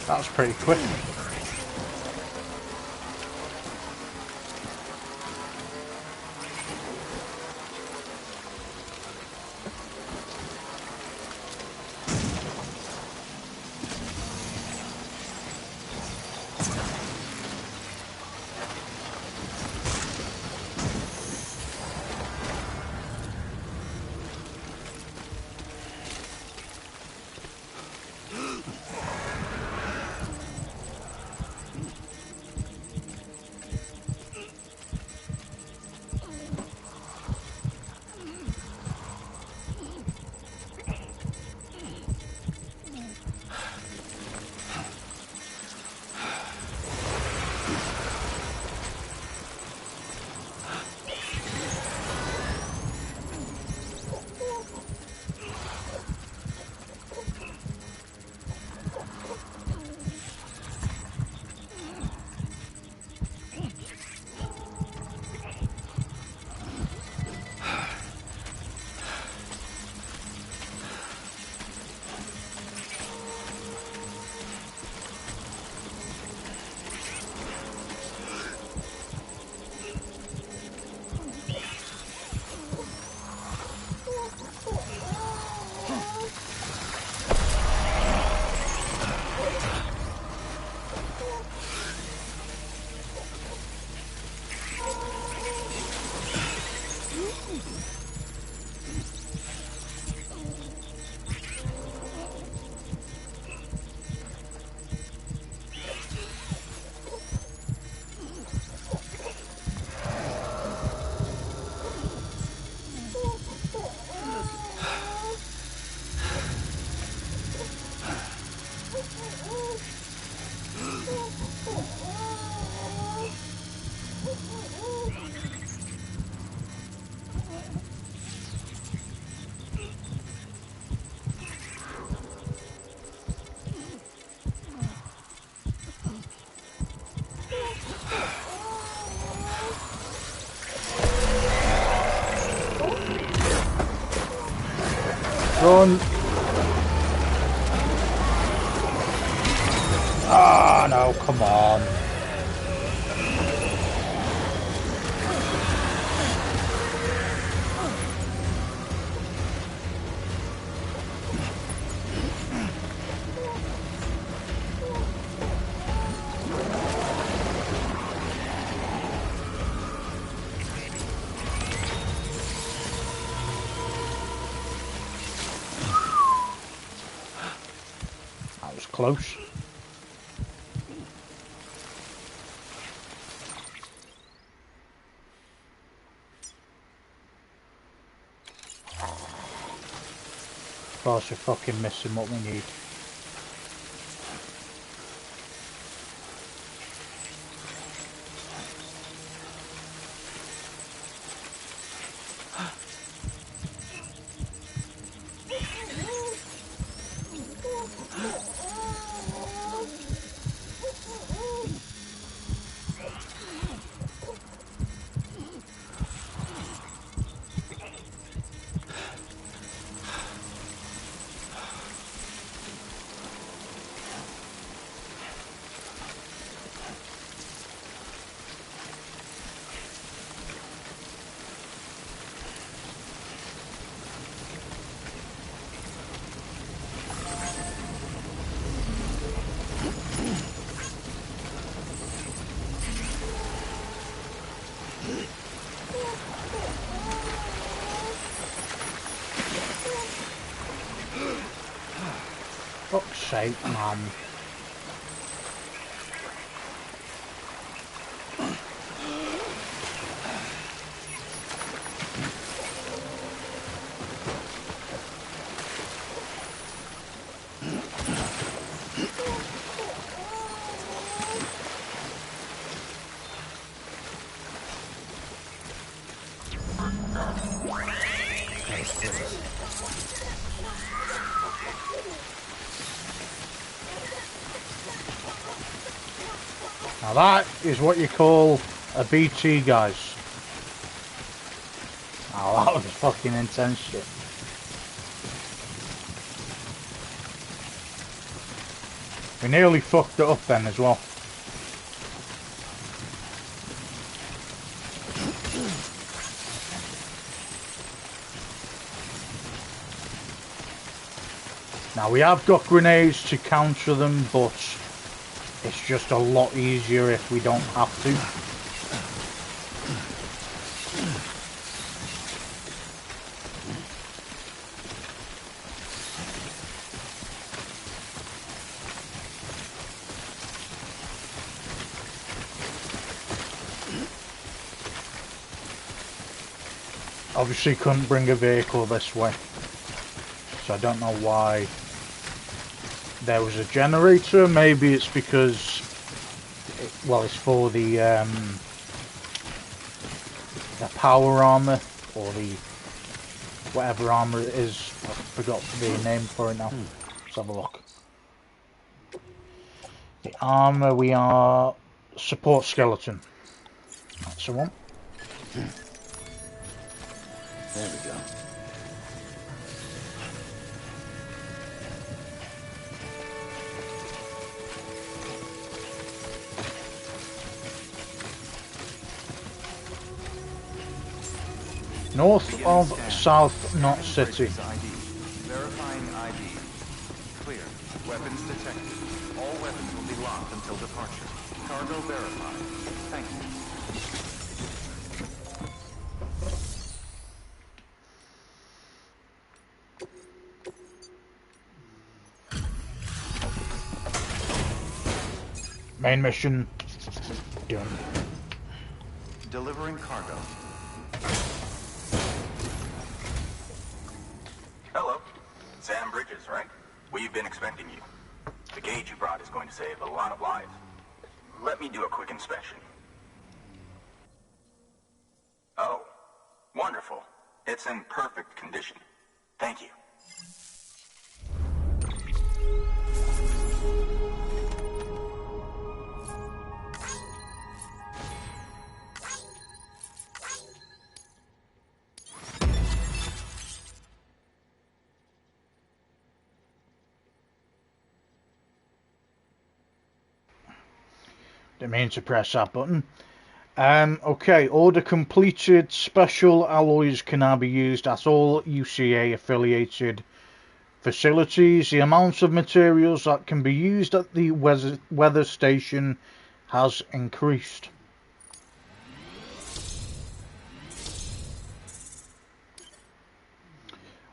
That was pretty quick. Run! Ah, no, come on. That was close. Of course, we're fucking missing what we need. Fuck's sake, man. Now that is what you call a BT, guys. Oh, that was fucking intense shit. We nearly fucked it up then as well. Now we have got grenades to counter them, but it's just a lot easier if we don't have to. Obviously couldn't bring a vehicle this way, so I don't know why there was a generator. Maybe it's because, well, it's for the power armor, or the whatever armor it is. I forgot the name for it now. Let's have a look. The armor, we are support skeleton. That's the one. There we go. North of South Knot City. Verifying ID. Clear. Weapons detected. All weapons will be locked until departure. Cargo verified. Thank you. Main mission done. Delivering cargo. Hello. Sam Bridges, right? We've been expecting you. The gauge you brought is going to save a lot of lives. Let me do a quick inspection. Oh, wonderful. It's in perfect condition. Thank you. Didn't mean to press that button. Okay, order completed. Special alloys can now be used at all UCA affiliated facilities. The amount of materials that can be used at the weather station has increased.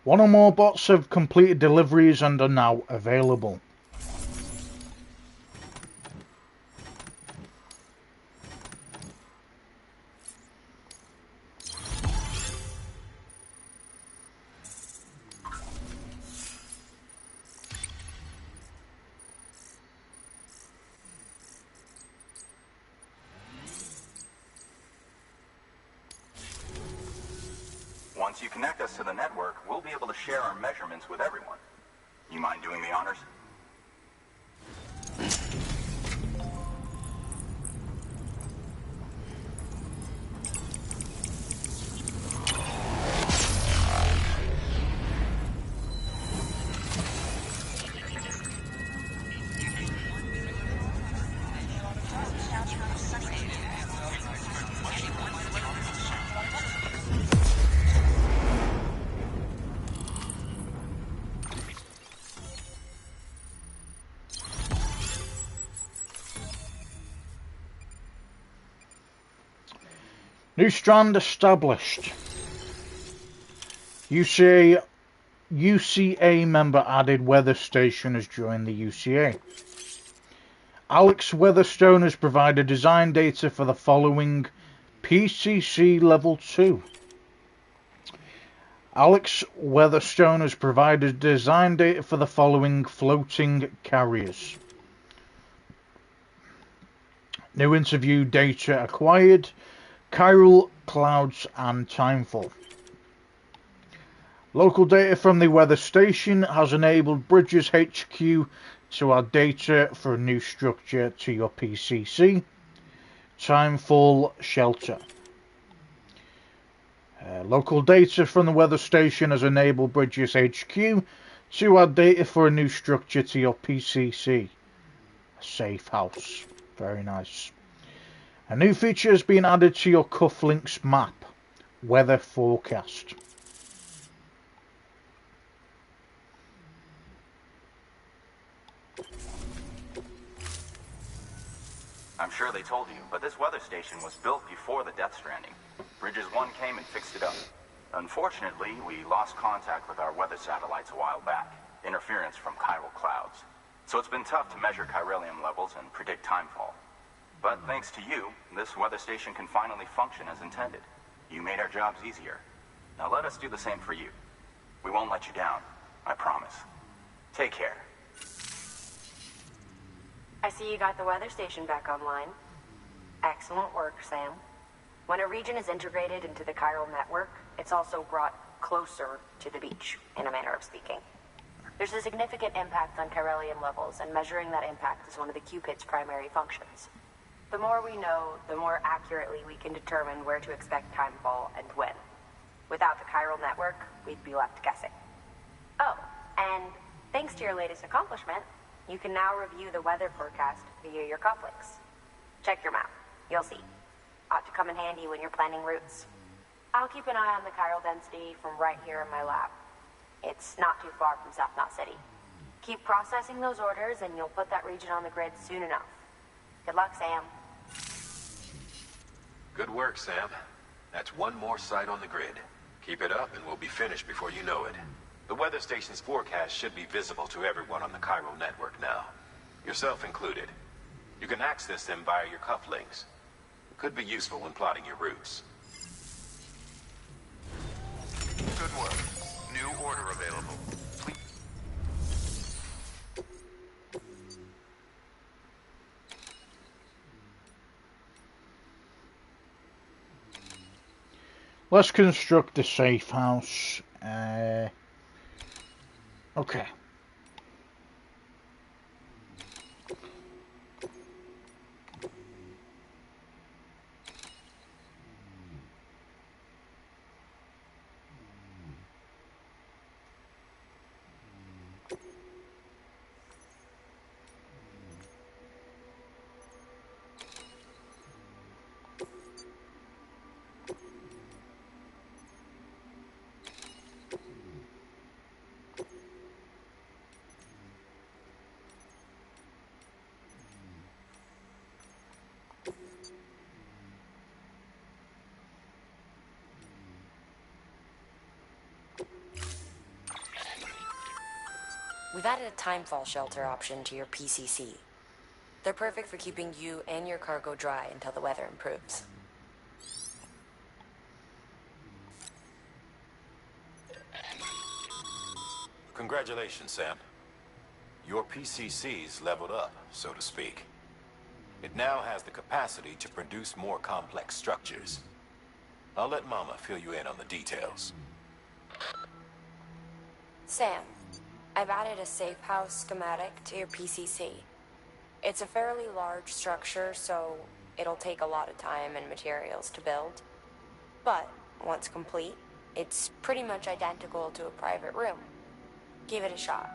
One or more bots have completed deliveries and are now available. Once you connect us to the network, we'll be able to share our measurements with everyone. You mind doing the honors? New strand established. UCA member added. Weather station has joined the UCA. Alex Weatherstone has provided design data for the following PCC Level 2. Alex Weatherstone has provided design data for the following floating carriers. New interview data acquired. Chiral clouds and timefall. Local data from the weather station has enabled Bridges HQ to add data for a new structure to your PCC. Timefall shelter. Local data from the weather station has enabled Bridges HQ to add data for a new structure to your PCC. A safe house. Very nice. A new feature has been added to your cufflinks map. Weather forecast. I'm sure they told you, but this weather station was built before the Death Stranding. Bridges 1 came and fixed it up. Unfortunately, we lost contact with our weather satellites a while back. Interference from chiral clouds. So it's been tough to measure chiralium levels and predict timefall. But thanks to you, this weather station can finally function as intended. You made our jobs easier. Now let us do the same for you. We won't let you down, I promise. Take care. I see you got the weather station back online. Excellent work, Sam. When a region is integrated into the chiral network, it's also brought closer to the beach, in a manner of speaking. There's a significant impact on chiralium levels, and measuring that impact is one of the Cupid's primary functions. The more we know, the more accurately we can determine where to expect timefall and when. Without the chiral network, we'd be left guessing. Oh, and thanks to your latest accomplishment, you can now review the weather forecast via your cufflinks. Check your map. You'll see. Ought to come in handy when you're planning routes. I'll keep an eye on the chiral density from right here in my lab. It's not too far from South Knot City. Keep processing those orders and you'll put that region on the grid soon enough. Good luck, Sam. Good work, Sam. That's one more site on the grid. Keep it up and we'll be finished before you know it. The weather station's forecast should be visible to everyone on the chiral network now, yourself included. You can access them via your cufflinks. Could be useful when plotting your routes. Good work. New order available. Please. Let's construct a safe house. Okay. We've added a timefall shelter option to your PCC. They're perfect for keeping you and your cargo dry until the weather improves. Congratulations, Sam. Your PCC's leveled up, so to speak. It now has the capacity to produce more complex structures. I'll let Mama fill you in on the details. Sam, I've added a safe house schematic to your PCC. It's a fairly large structure, so it'll take a lot of time and materials to build. But once complete, it's pretty much identical to a private room. Give it a shot.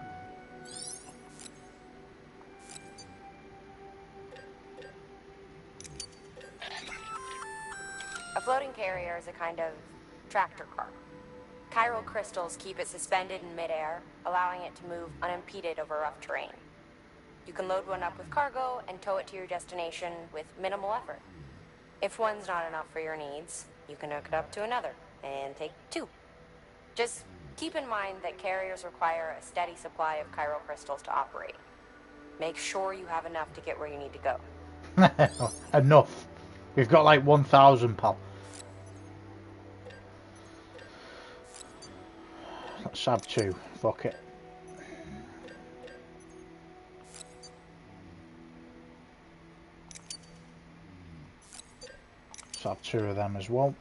A floating carrier is a kind of tractor car. Chiral crystals keep it suspended in midair, allowing it to move unimpeded over rough terrain. You can load one up with cargo and tow it to your destination with minimal effort. If one's not enough for your needs, you can hook it up to another and take two. Just keep in mind that carriers require a steady supply of chiral crystals to operate. Make sure you have enough to get where you need to go. Enough. We've got like 1,000, pal. Let's have two. Fuck it. Let's have two of them as well.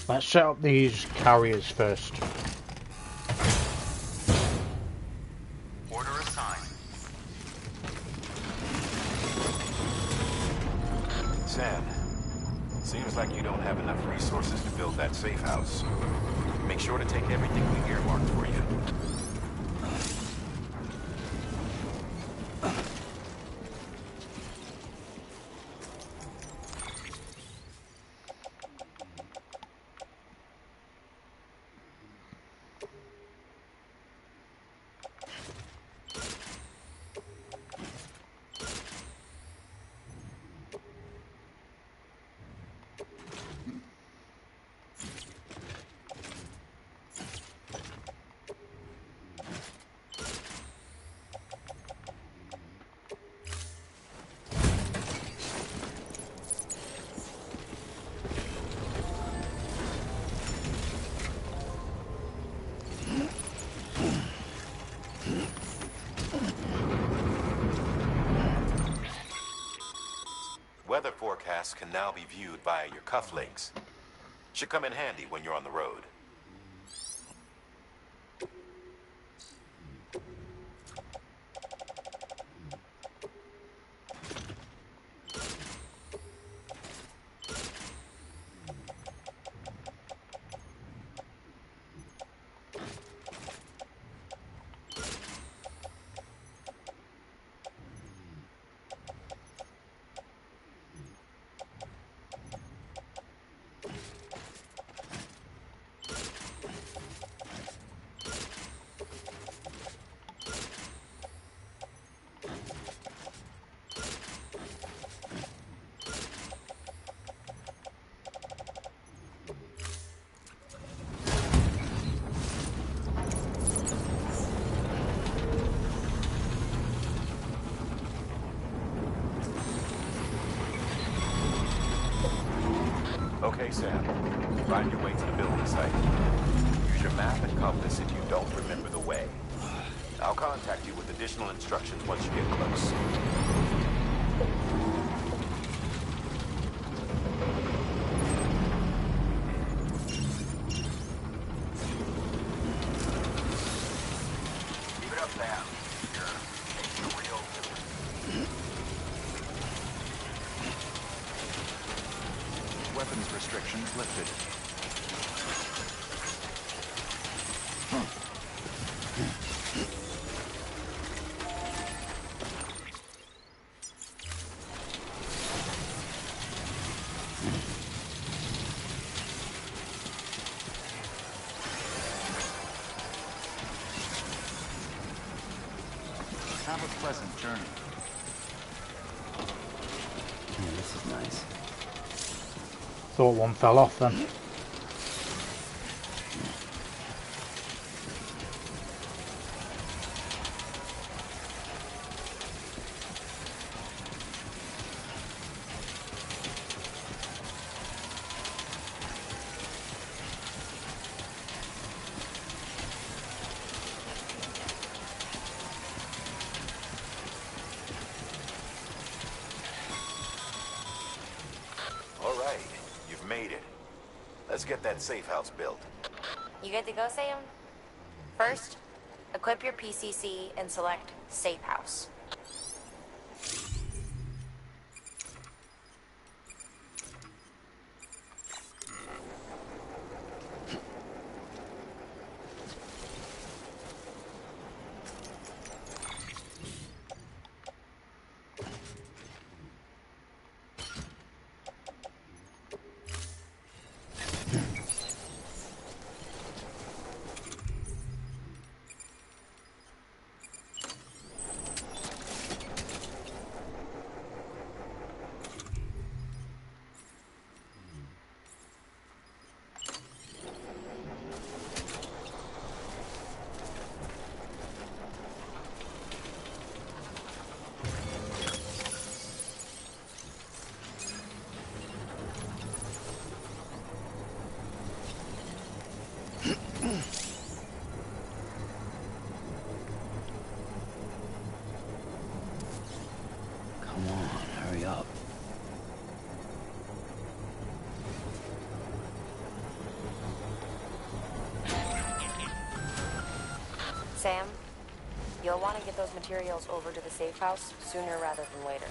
Let's set up these carriers first. Order assigned. Sam, seems like you don't have enough resources to build that safe house. Make sure to take everything we earmarked for you. Weather forecasts can now be viewed via your cufflinks. Should come in handy when you're on the road. Okay, Sam. Find your way to the building site. Use your map and compass if you don't remember the way. I'll contact you with additional instructions once you get close. Keep it up, Sam. You're making a real difference. Weapons restrictions lifted. Have a pleasant journey. Yeah, this is nice. Thought one fell off then. All right, you've made it. Let's get that safe house built. You good to go, Sam? First, equip your PCC and select Safe House. Sam, you'll want to get those materials over to the safe house sooner rather than later.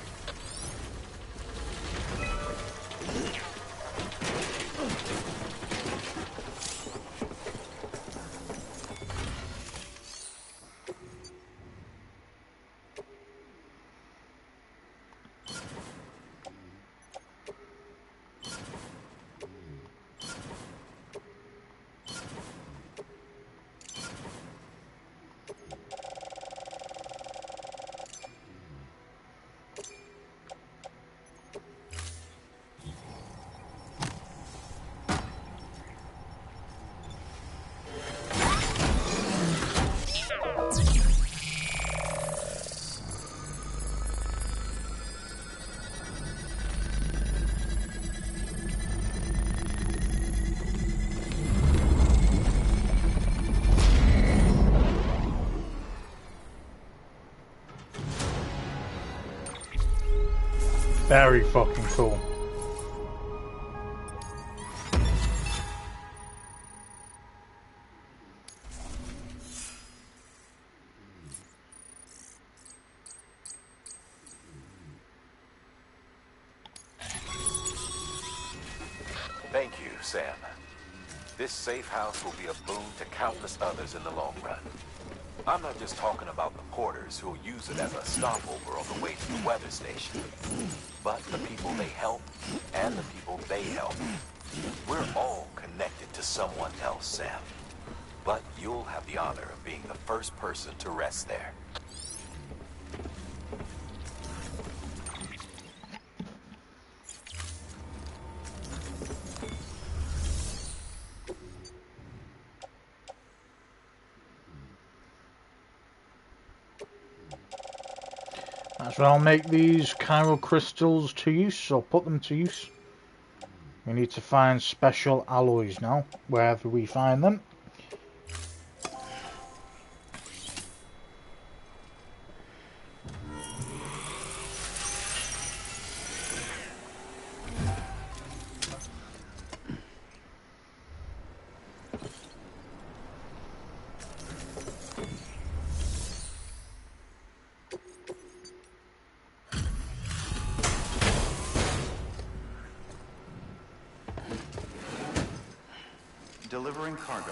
Very fucking cool. Thank you, Sam. This safe house will be a boon to countless others in the long run. I'm not just talking about the porters who'll use it as a stopover on the way to the weather station, but the people they help and the people they help. We're all connected to someone else, Sam. But you'll have the honor of being the first person to rest there. That's where I'll make these chiral crystals to use, or put them to use. We need to find special alloys now, wherever we find them. Delivering cargo.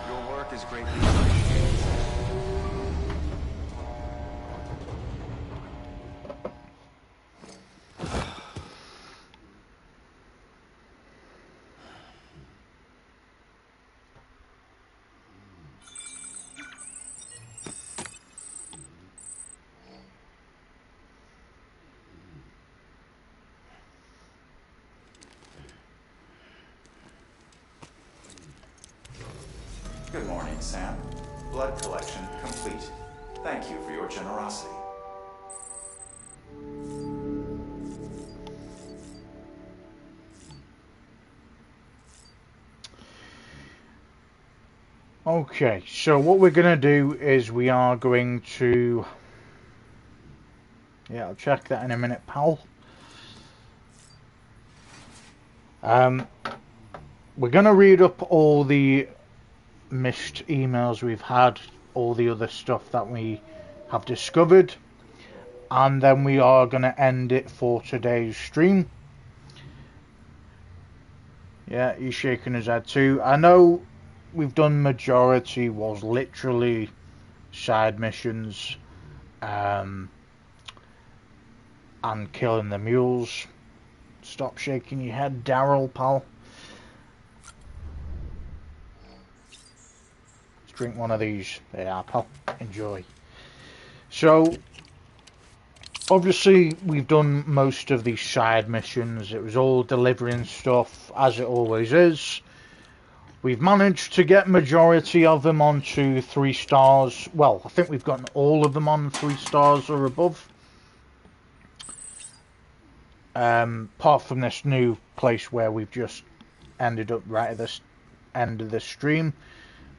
Your work is greatly appreciated. Good morning, Sam. Blood collection complete. Thank you for your generosity. Okay, so what we're going to do is we are going to... Yeah, I'll check that in a minute, pal. We're going to read up all the missed emails we've had, all the other stuff that we have discovered, and then we are going to end it for today's stream. Yeah, he's shaking his head too. I know we've done majority was literally side missions and killing the mules. Stop shaking your head, Daryl, pal. Let's drink one of these. There you are, pal. Enjoy. So, obviously, we've done most of these side missions. It was all delivering stuff, as it always is. We've managed to get majority of them onto 3 stars. Well, I think we've gotten all of them on 3 stars or above. apart from this new place where we've just ended up right at this end of the stream,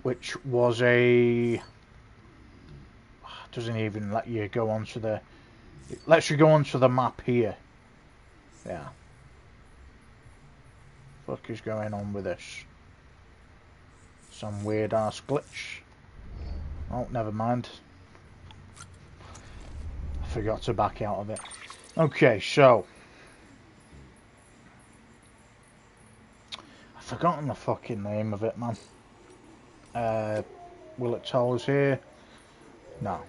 which was a... doesn't even let you go onto the... It lets you go onto the map here. Yeah. Fuck is going on with this? Some weird ass glitch. Oh, never mind. I forgot to back out of it. Okay, so... I've forgotten the fucking name of it, man. Will it tell us here? No.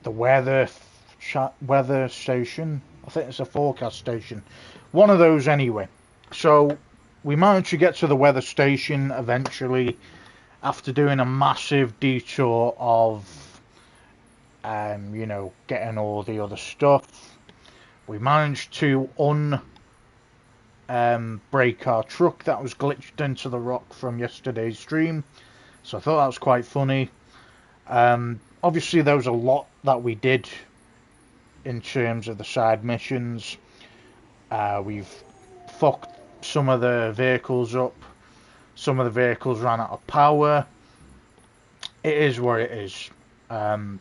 The weather station. I think it's a forecast station. One of those anyway. So we managed to get to the weather station eventually after doing a massive detour of you know, getting all the other stuff. We managed to break our truck that was glitched into the rock from yesterday's stream. So I thought that was quite funny. Obviously there was a lot that we did in terms of the side missions. We've fucked some of the vehicles up. Some of the vehicles ran out of power. It is what it is. But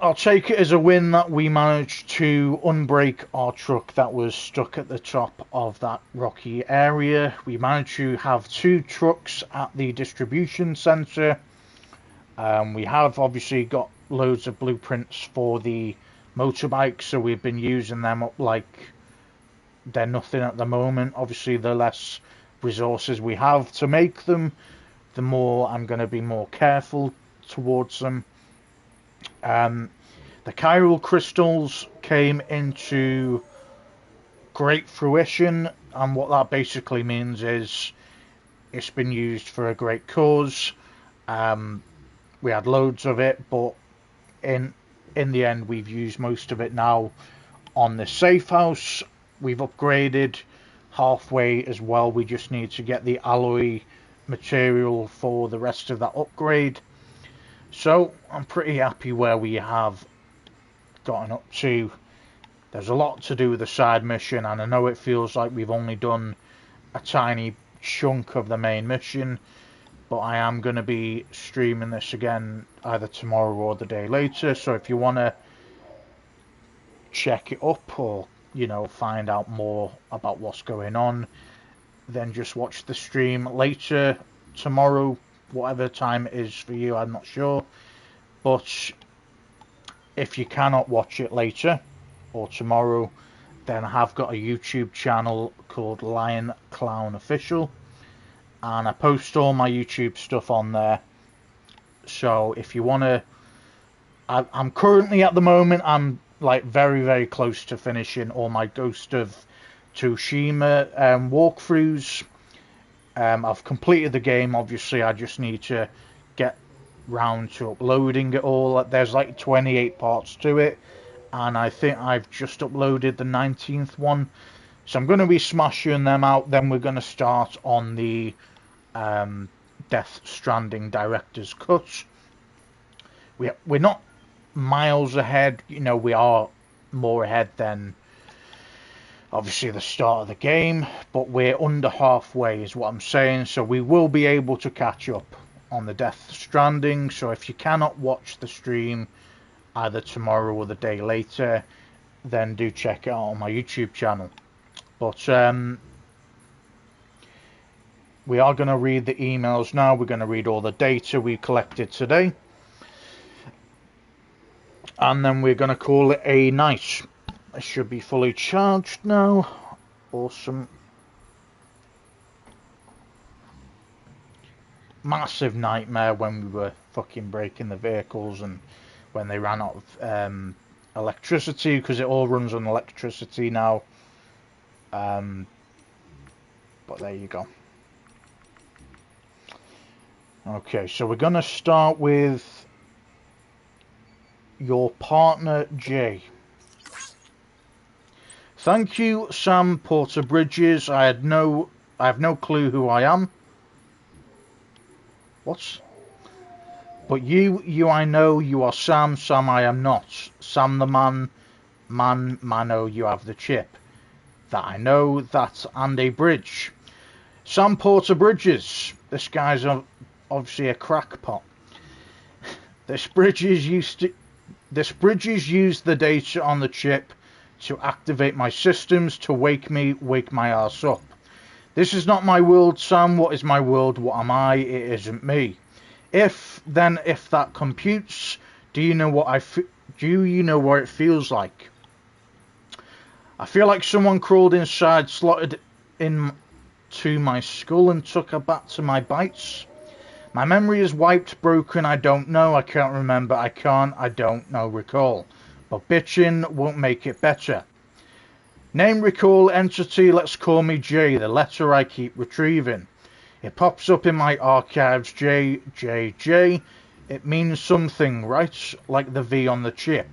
I'll take it as a win that we managed to unbrake our truck that was stuck at the top of that rocky area. We managed to have 2 trucks at the distribution centre. We have obviously got loads of blueprints for the motorbikes, so we've been using them up like they're nothing at the moment. Obviously, the less resources we have to make them, the more I'm going to be more careful towards them. The chiral crystals came into great fruition, and what that basically means is it's been used for a great cause. We had loads of it, but in the end we've used most of it now on the safe house. We've upgraded halfway as well. We just need to get the alloy material for the rest of that upgrade. So I'm pretty happy where we have gotten up to. There's a lot to do with the side mission, and I know it feels like we've only done a tiny chunk of the main mission, but I am going to be streaming this again either tomorrow or the day later. So if you want to check it up, or you know, find out more about what's going on, then just watch the stream later tomorrow, whatever time it is for you, I'm not sure. But if you cannot watch it later or tomorrow, then I have got a YouTube channel called Lion Clown Official, and I post all my YouTube stuff on there. So if you want to, I'm currently at the moment, I'm like very, very close to finishing all my Ghost of Tsushima walkthroughs. I've completed the game. Obviously, I just need to get round to uploading it all. There's like 28 parts to it, and I think I've just uploaded the 19th one. So I'm going to be smashing them out. Then we're going to start on the Death Stranding Director's Cut. We're not miles ahead, you know, we are more ahead than obviously the start of the game, but we're under halfway is what I'm saying. So we will be able to catch up on the Death Stranding. So if you cannot watch the stream either tomorrow or the day later, then do check it out on my YouTube channel. But we are going to read the emails now. We're going to read all the data we collected today, and then we're going to call it a night. It should be fully charged now. Awesome. Massive nightmare when we were fucking breaking the vehicles and when they ran out of electricity, because it all runs on electricity now. But there you go. Okay, so we're going to start with your partner, Jay. Thank you, Sam Porter Bridges. I have no clue who I am. What? But you I know, you are Sam, Sam I am not. Sam the man, Mano, you have the chip. That I know, that and a bridge. Sam Porter Bridges. This guy's obviously a crackpot. This bridges used the data on the chip to activate my systems to wake my arse up. This is not my world, Sam. What is my world? What am I? It isn't me. If that computes, do you know what it feels like? I feel like someone crawled inside, slotted into my skull and took a bat to my bites. My memory is wiped, broken, I don't know, I can't remember, I don't know, recall. But bitching won't make it better. Name, recall, entity, let's call me J, the letter I keep retrieving. It pops up in my archives, J. It means something, right? Like the V on the chip.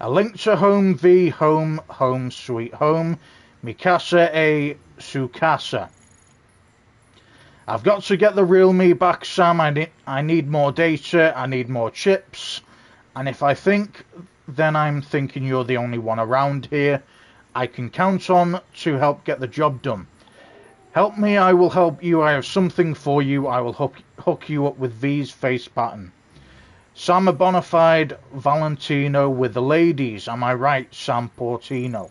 A link to home, V, home, home, sweet home. Mikasa, A, Sukasa. I've got to get the real me back, Sam. I need more data, I need more chips. And if I think, then I'm thinking you're the only one around here I can count on to help get the job done. Help me, I will help you, I have something for you, I will hook you up with V's face pattern. Sam a bona fide Valentino with the ladies, am I right, Sam Portino?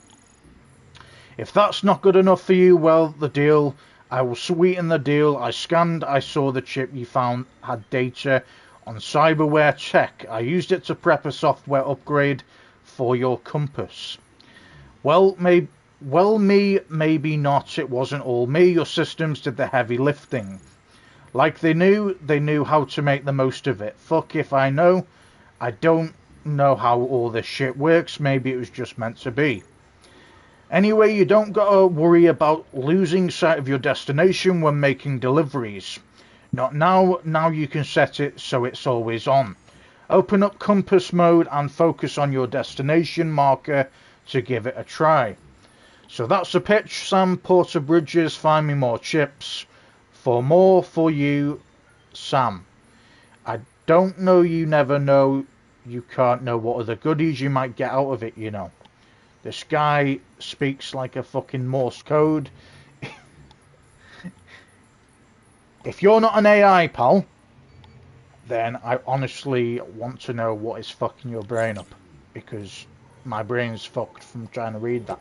If that's not good enough for you, well, the deal, I will sweeten the deal. I scanned, I saw the chip you found had data on cyberware tech. I used it to prep a software upgrade for your compass. Well, maybe not. It wasn't all me. Your systems did the heavy lifting. Like they knew how to make the most of it. Fuck if I know. I don't know how all this shit works. Maybe it was just meant to be. Anyway, you don't gotta worry about losing sight of your destination when making deliveries. Not now. Now you can set it so it's always on. Open up compass mode and focus on your destination marker to give it a try. So that's the pitch, Sam Porter Bridges. Find me more chips. For more for you, Sam. I don't know, you never know. You can't know what other goodies you might get out of it, you know. This guy speaks like a fucking Morse code. If you're not an AI, pal, then I honestly want to know what is fucking your brain up. Because my brain's fucked from trying to read that.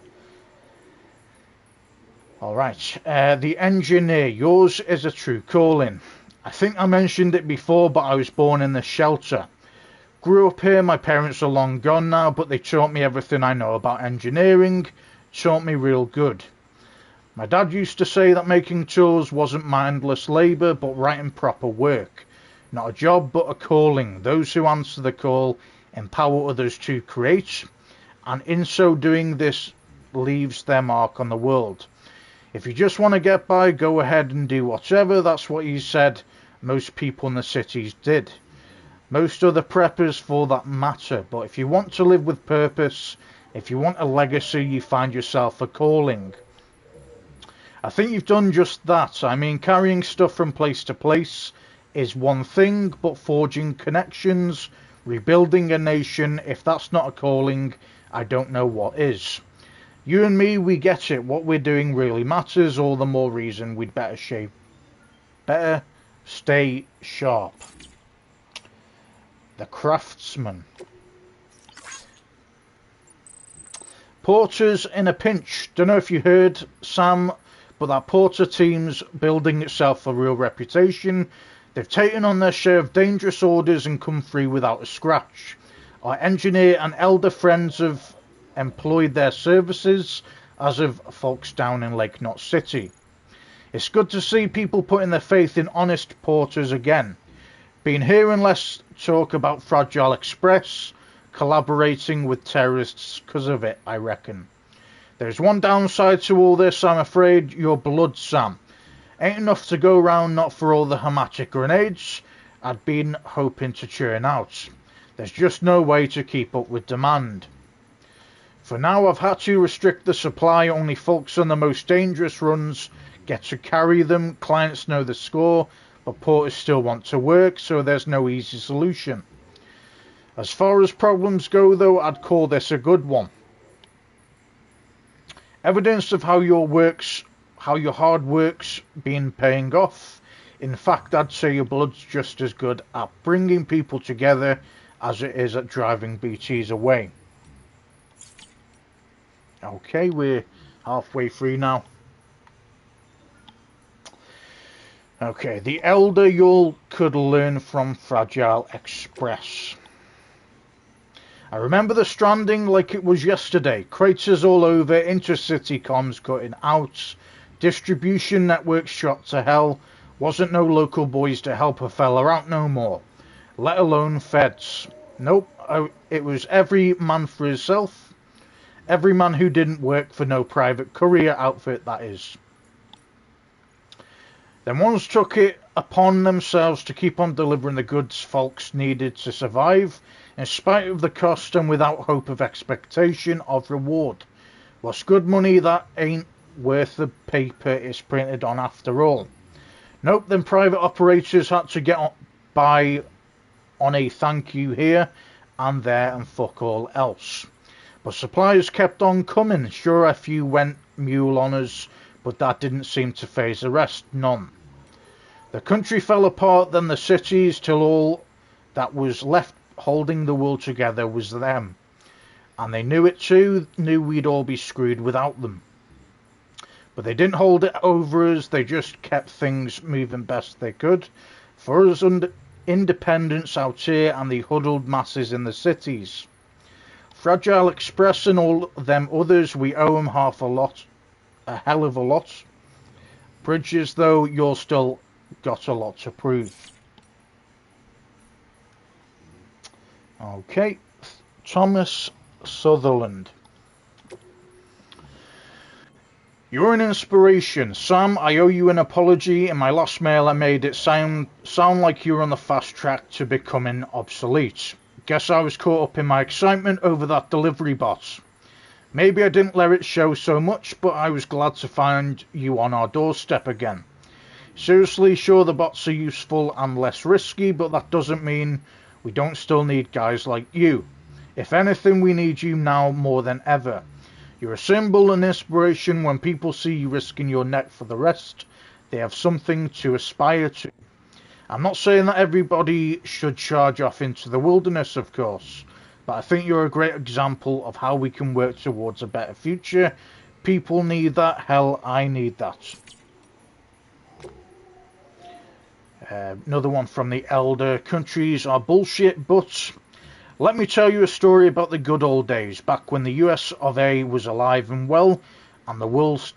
Alright, the engineer. Yours is a true calling. I think I mentioned it before, but I was born in the shelter. Grew up here, my parents are long gone now, but they taught me everything I know about engineering. Taught me real good. My dad used to say that making tools wasn't mindless labour, but right and proper work. Not a job, but a calling. Those who answer the call empower others to create, and in so doing, this leaves their mark on the world. If you just want to get by, go ahead and do whatever. That's what he said most people in the cities did. Most other preppers for that matter. But if you want to live with purpose, if you want a legacy, you find yourself a calling. I think you've done just that. I mean, carrying stuff from place to place is one thing, but forging connections, rebuilding a nation, if that's not a calling, I don't know what is. You and me, we get it. What we're doing really matters. All the more reason we'd better stay sharp. The Craftsman. Porter's in a pinch. Don't know if you heard, Sam, but that Porter team's building itself a real reputation. They've taken on their share of dangerous orders and come free without a scratch. Our engineer and elder friends have employed their services, as have folks down in Lake Knot City. It's good to see people putting their faith in honest porters again. Been hearing less talk about Fragile Express collaborating with terrorists because of it, I reckon. There's one downside to all this, I'm afraid. Your blood, Sam. Ain't enough to go round, not for all the hematic grenades I'd been hoping to churn out. There's just no way to keep up with demand. For now, I've had to restrict the supply. Only folks on the most dangerous runs get to carry them. Clients know the score, but porters still want to work, so there's no easy solution. As far as problems go, though, I'd call this a good one. Evidence of how your hard work's been paying off. In fact, I'd say your blood's just as good at bringing people together as it is at driving BTs away. Okay, we're halfway through now. Okay, the elder you could learn from Fragile Express. I remember the Stranding like it was yesterday. Craters all over, intercity comms cutting out, distribution networks shot to hell. Wasn't no local boys to help a fella out no more, let alone feds. Nope, it was every man for himself. Every man who didn't work for no private courier outfit, that is. Then ones took it upon themselves to keep on delivering the goods folks needed to survive, in spite of the cost and without hope of expectation of reward. What's good money that ain't worth the paper it's printed on after all. Nope, then private operators had to get by on a thank you here and there and fuck all else. But supplies kept on coming. Sure, a few went mule on us, but that didn't seem to faze the rest none. The country fell apart, then the cities, till all that was left holding the world together was them. And they knew it too, knew we'd all be screwed without them. But they didn't hold it over us, they just kept things moving best they could. For us independents out here and the huddled masses in the cities. Fragile Express and all them others, we owe them a hell of a lot. Bridges, though, you're still got a lot to prove. Okay, Thomas Sutherland. You're an inspiration. Sam, I owe you an apology. In my last mail I made it sound like you were on the fast track to becoming obsolete. Guess I was caught up in my excitement over that delivery bot. Maybe I didn't let it show so much, but I was glad to find you on our doorstep again. Seriously, sure the bots are useful and less risky, but that doesn't mean we don't still need guys like you. If anything, we need you now more than ever. You're a symbol and inspiration. When people see you risking your neck for the rest, they have something to aspire to. I'm not saying that everybody should charge off into the wilderness, of course, but I think you're a great example of how we can work towards a better future. People need that. Hell, I need that. Another one from the elder. Countries are bullshit, but let me tell you a story about the good old days, back when the US of A was alive and well, and the world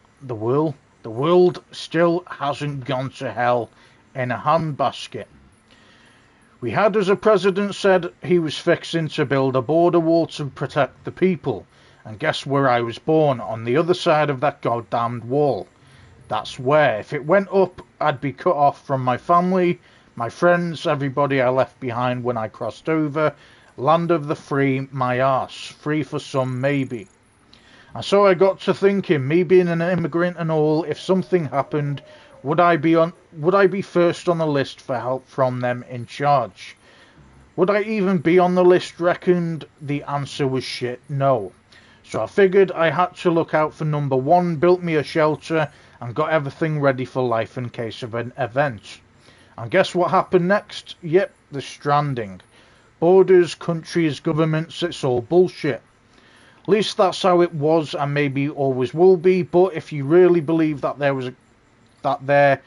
still hasn't gone to hell in a handbasket. We had, as a president said, he was fixing to build a border wall to protect the people, and guess where I was born? On the other side of that goddamned wall. That's where, if it went up, I'd be cut off from my family, my friends, everybody I left behind when I crossed over. Land of the free, my arse. Free for some, maybe. And so I got to thinking, me being an immigrant and all, if something happened, would I be first on the list for help from them in charge? Would I even be on the list? Reckoned the answer was shit, no. So I figured I had to look out for number one, built me a shelter, and got everything ready for life in case of an event. And guess what happened next? Yep, the Stranding. Borders, countries, governments, it's all bullshit. At least that's how it was and maybe always will be, but if you really believe that their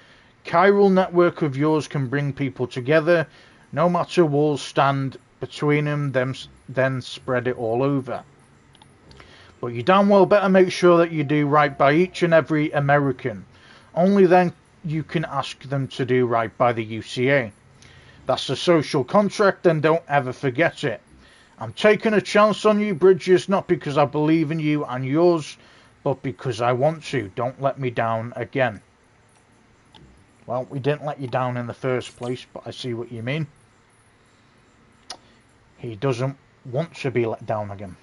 chiral network of yours can bring people together, no matter walls stand between them, then spread it all over. But you damn well better make sure that you do right by each and every American. Only then you can ask them to do right by the UCA. That's a social contract, and don't ever forget it. I'm taking a chance on you, Bridges, not because I believe in you and yours, but because I want to. Don't let me down again. Well, we didn't let you down in the first place, but I see what you mean. He doesn't want to be let down again.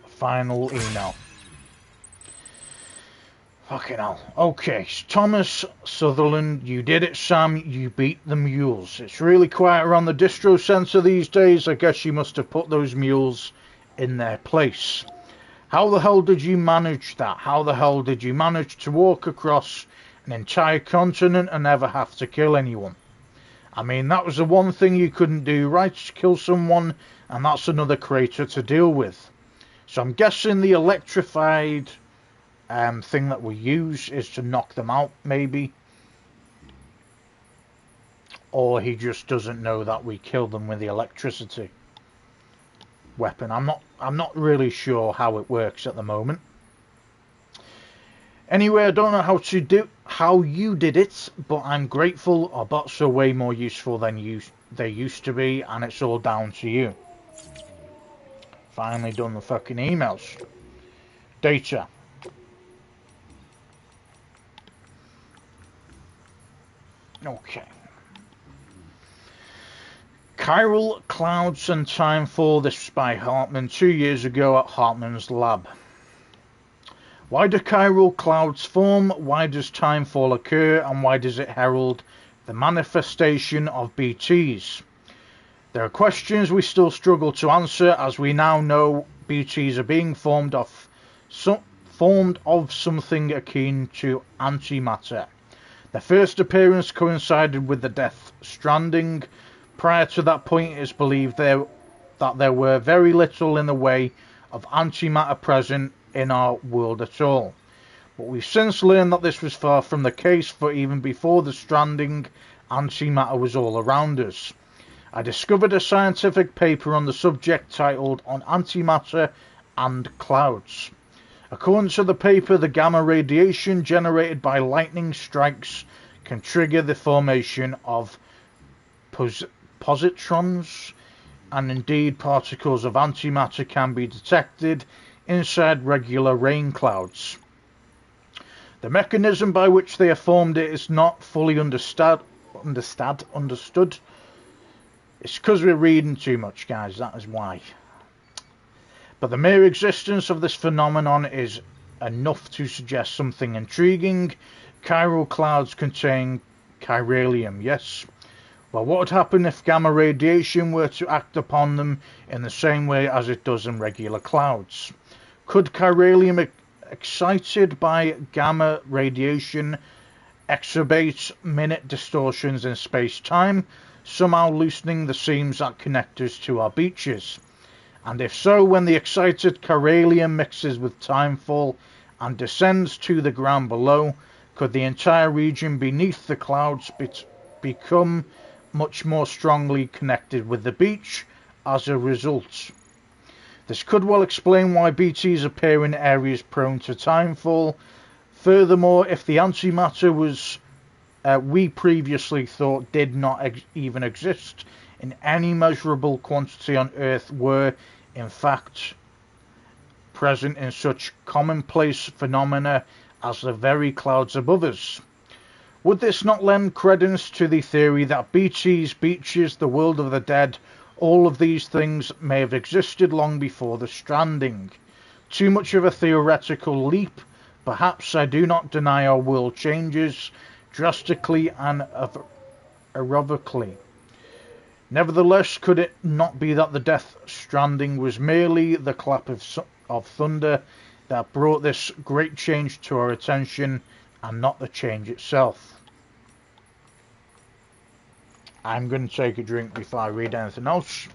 Final email. Fucking hell. Okay, Thomas Sutherland, you did it, Sam. You beat the mules. It's really quiet around the distro centre these days. I guess you must have put those mules in their place. How the hell did you manage that? How the hell did you manage to walk across an entire continent and never have to kill anyone? I mean, that was the one thing you couldn't do, right? Kill someone, and that's another crater to deal with. So I'm guessing the electrified thing that we use is to knock them out, maybe. Or he just doesn't know that we killed them with the electricity weapon. I'm not really sure how it works at the moment. Anyway, I don't know how you did it, but I'm grateful. Our bots are way more useful than they used to be, and it's all down to you. Finally done the fucking emails. Data. Okay. Chiral Clouds and Timefall. This was by Hartman 2 years ago at Hartman's lab. Why do chiral clouds form? Why does timefall occur? And why does it herald the manifestation of BTs? There are questions we still struggle to answer, as we now know BTs are being formed of something akin to antimatter. Their first appearance coincided with the Death Stranding. Prior to that point, it is believed that there were very little in the way of antimatter present in our world at all. But we've since learned that this was far from the case, for even before the Stranding, antimatter was all around us. I discovered a scientific paper on the subject titled On Antimatter and Clouds. According to the paper, the gamma radiation generated by lightning strikes can trigger the formation of positrons, and indeed particles of antimatter can be detected inside regular rain clouds. The mechanism by which they are formed is not fully understood. It's because we're reading too much, guys, that is why. But the mere existence of this phenomenon is enough to suggest something intriguing. Chiral clouds contain chiralium, yes. Well, what would happen if gamma radiation were to act upon them in the same way as it does in regular clouds? Could chiralium excited by gamma radiation exacerbate minute distortions in space-time, somehow loosening the seams that connect us to our beaches? And if so, when the excited chiralium mixes with timefall and descends to the ground below, could the entire region beneath the clouds become much more strongly connected with the beach as a result? This could well explain why BTs appear in areas prone to timefall. Furthermore, if the antimatter we previously thought did not even exist in any measurable quantity on Earth were, in fact, present in such commonplace phenomena as the very clouds above us, would this not lend credence to the theory that BTs, beaches, the world of the dead, all of these things may have existed long before the Stranding? Too much of a theoretical leap? Perhaps. I do not deny our world changes drastically and irrevocably. Nevertheless, could it not be that the Death Stranding was merely the clap of thunder that brought this great change to our attention, and not the change itself? I'm going to take a drink before I read anything else.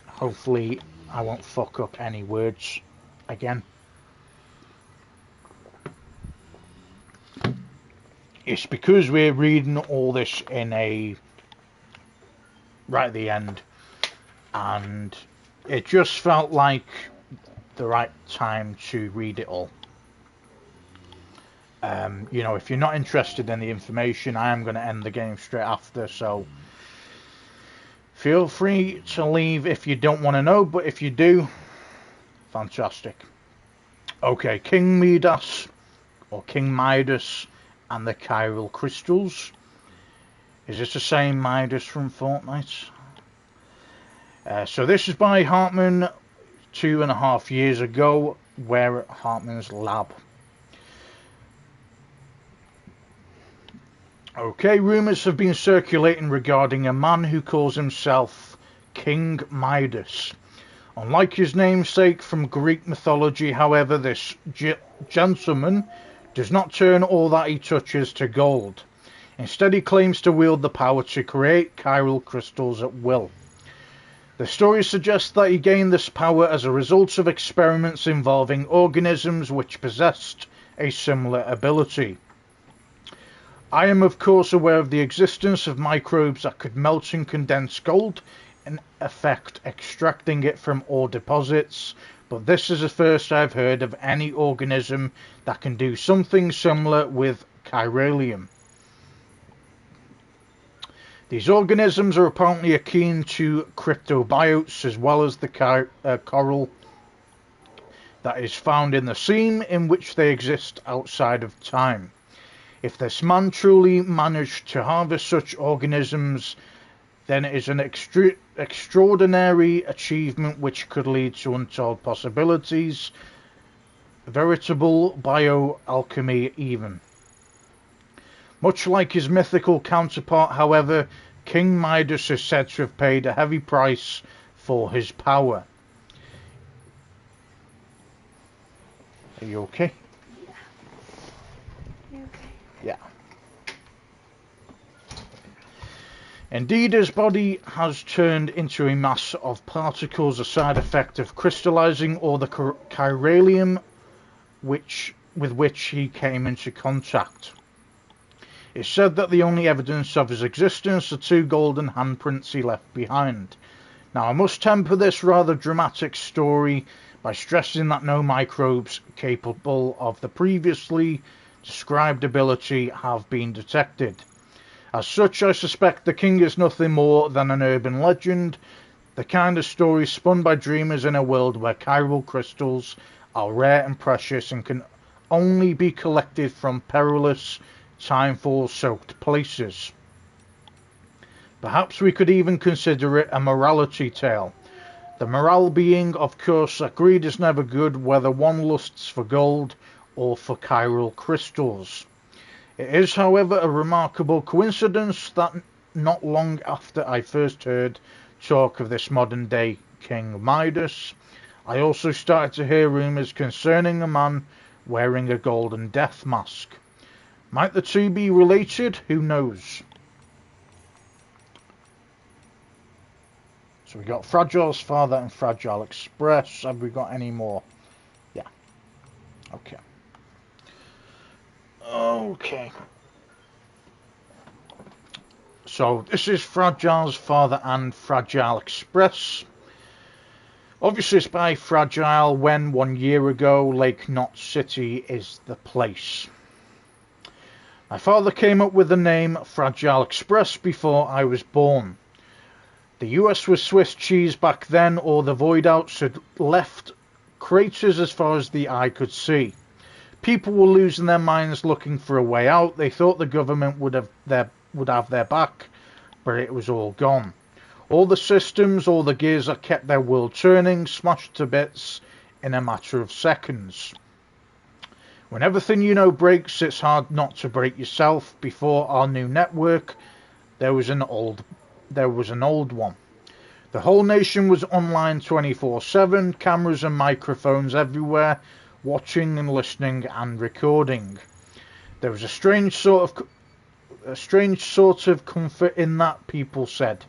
Hopefully I won't fuck up any words again. It's because we're reading all this in right at the end, and it just felt like the right time to read it all. You know, if you're not interested in the information, I am going to end the game straight after, so feel free to leave if you don't want to know, but if you do, fantastic. Okay, King Midas, or King Midas, and the chiral crystals. Is this the same Midas from Fortnite? So this is by Hartman 2.5 years ago. We're at Hartman's lab. Okay, rumours have been circulating regarding a man who calls himself King Midas. Unlike his namesake from Greek mythology, however, this gentleman does not turn all that he touches to gold. Instead, he claims to wield the power to create chiral crystals at will. The story suggests that he gained this power as a result of experiments involving organisms which possessed a similar ability. I am of course aware of the existence of microbes that could melt and condense gold, in effect extracting it from ore deposits, but this is the first I've heard of any organism that can do something similar with chiralium. These organisms are apparently akin to cryptobiotes as well as the coral that is found in the seam in which they exist outside of time. If this man truly managed to harvest such organisms, then it is an extraordinary achievement which could lead to untold possibilities, veritable bioalchemy even. Much like his mythical counterpart, however, King Midas is said to have paid a heavy price for his power. Are you okay? Yeah. Indeed, his body has turned into a mass of particles, a side effect of crystallizing all the chiralium with which he came into contact. It's said that the only evidence of his existence are 2 golden handprints he left behind. Now, I must temper this rather dramatic story by stressing that no microbes capable of the previously described ability have been detected. As such, I suspect the king is nothing more than an urban legend, the kind of story spun by dreamers in a world where chiral crystals are rare and precious and can only be collected from perilous, timefall-soaked places. Perhaps we could even consider it a morality tale. The morale being, of course, that greed is never good, whether one lusts for gold or for chiral crystals. It is, however, a remarkable coincidence that not long after I first heard talk of this modern-day King Midas, I also started to hear rumours concerning a man wearing a golden death mask. Might the two be related? Who knows? So we got Fragile's father and Fragile Express. Have we got any more? Yeah. Okay. Okay. So this is Fragile's father and Fragile Express. Obviously it's by Fragile when 1 year ago Lake Knot City is the place. My father came up with the name Fragile Express before I was born. The US was Swiss cheese back then, or the void outs had left craters as far as the eye could see. People were losing their minds looking for a way out. They thought the government would have their back, but it was all gone. All the systems, all the gears that kept their world turning, smashed to bits in a matter of seconds. When everything you know breaks, it's hard not to break yourself. Before our new network, there was an old one. The whole nation was online 24/7, cameras and microphones everywhere, watching and listening and recording. There was a strange sort of comfort in that, people said.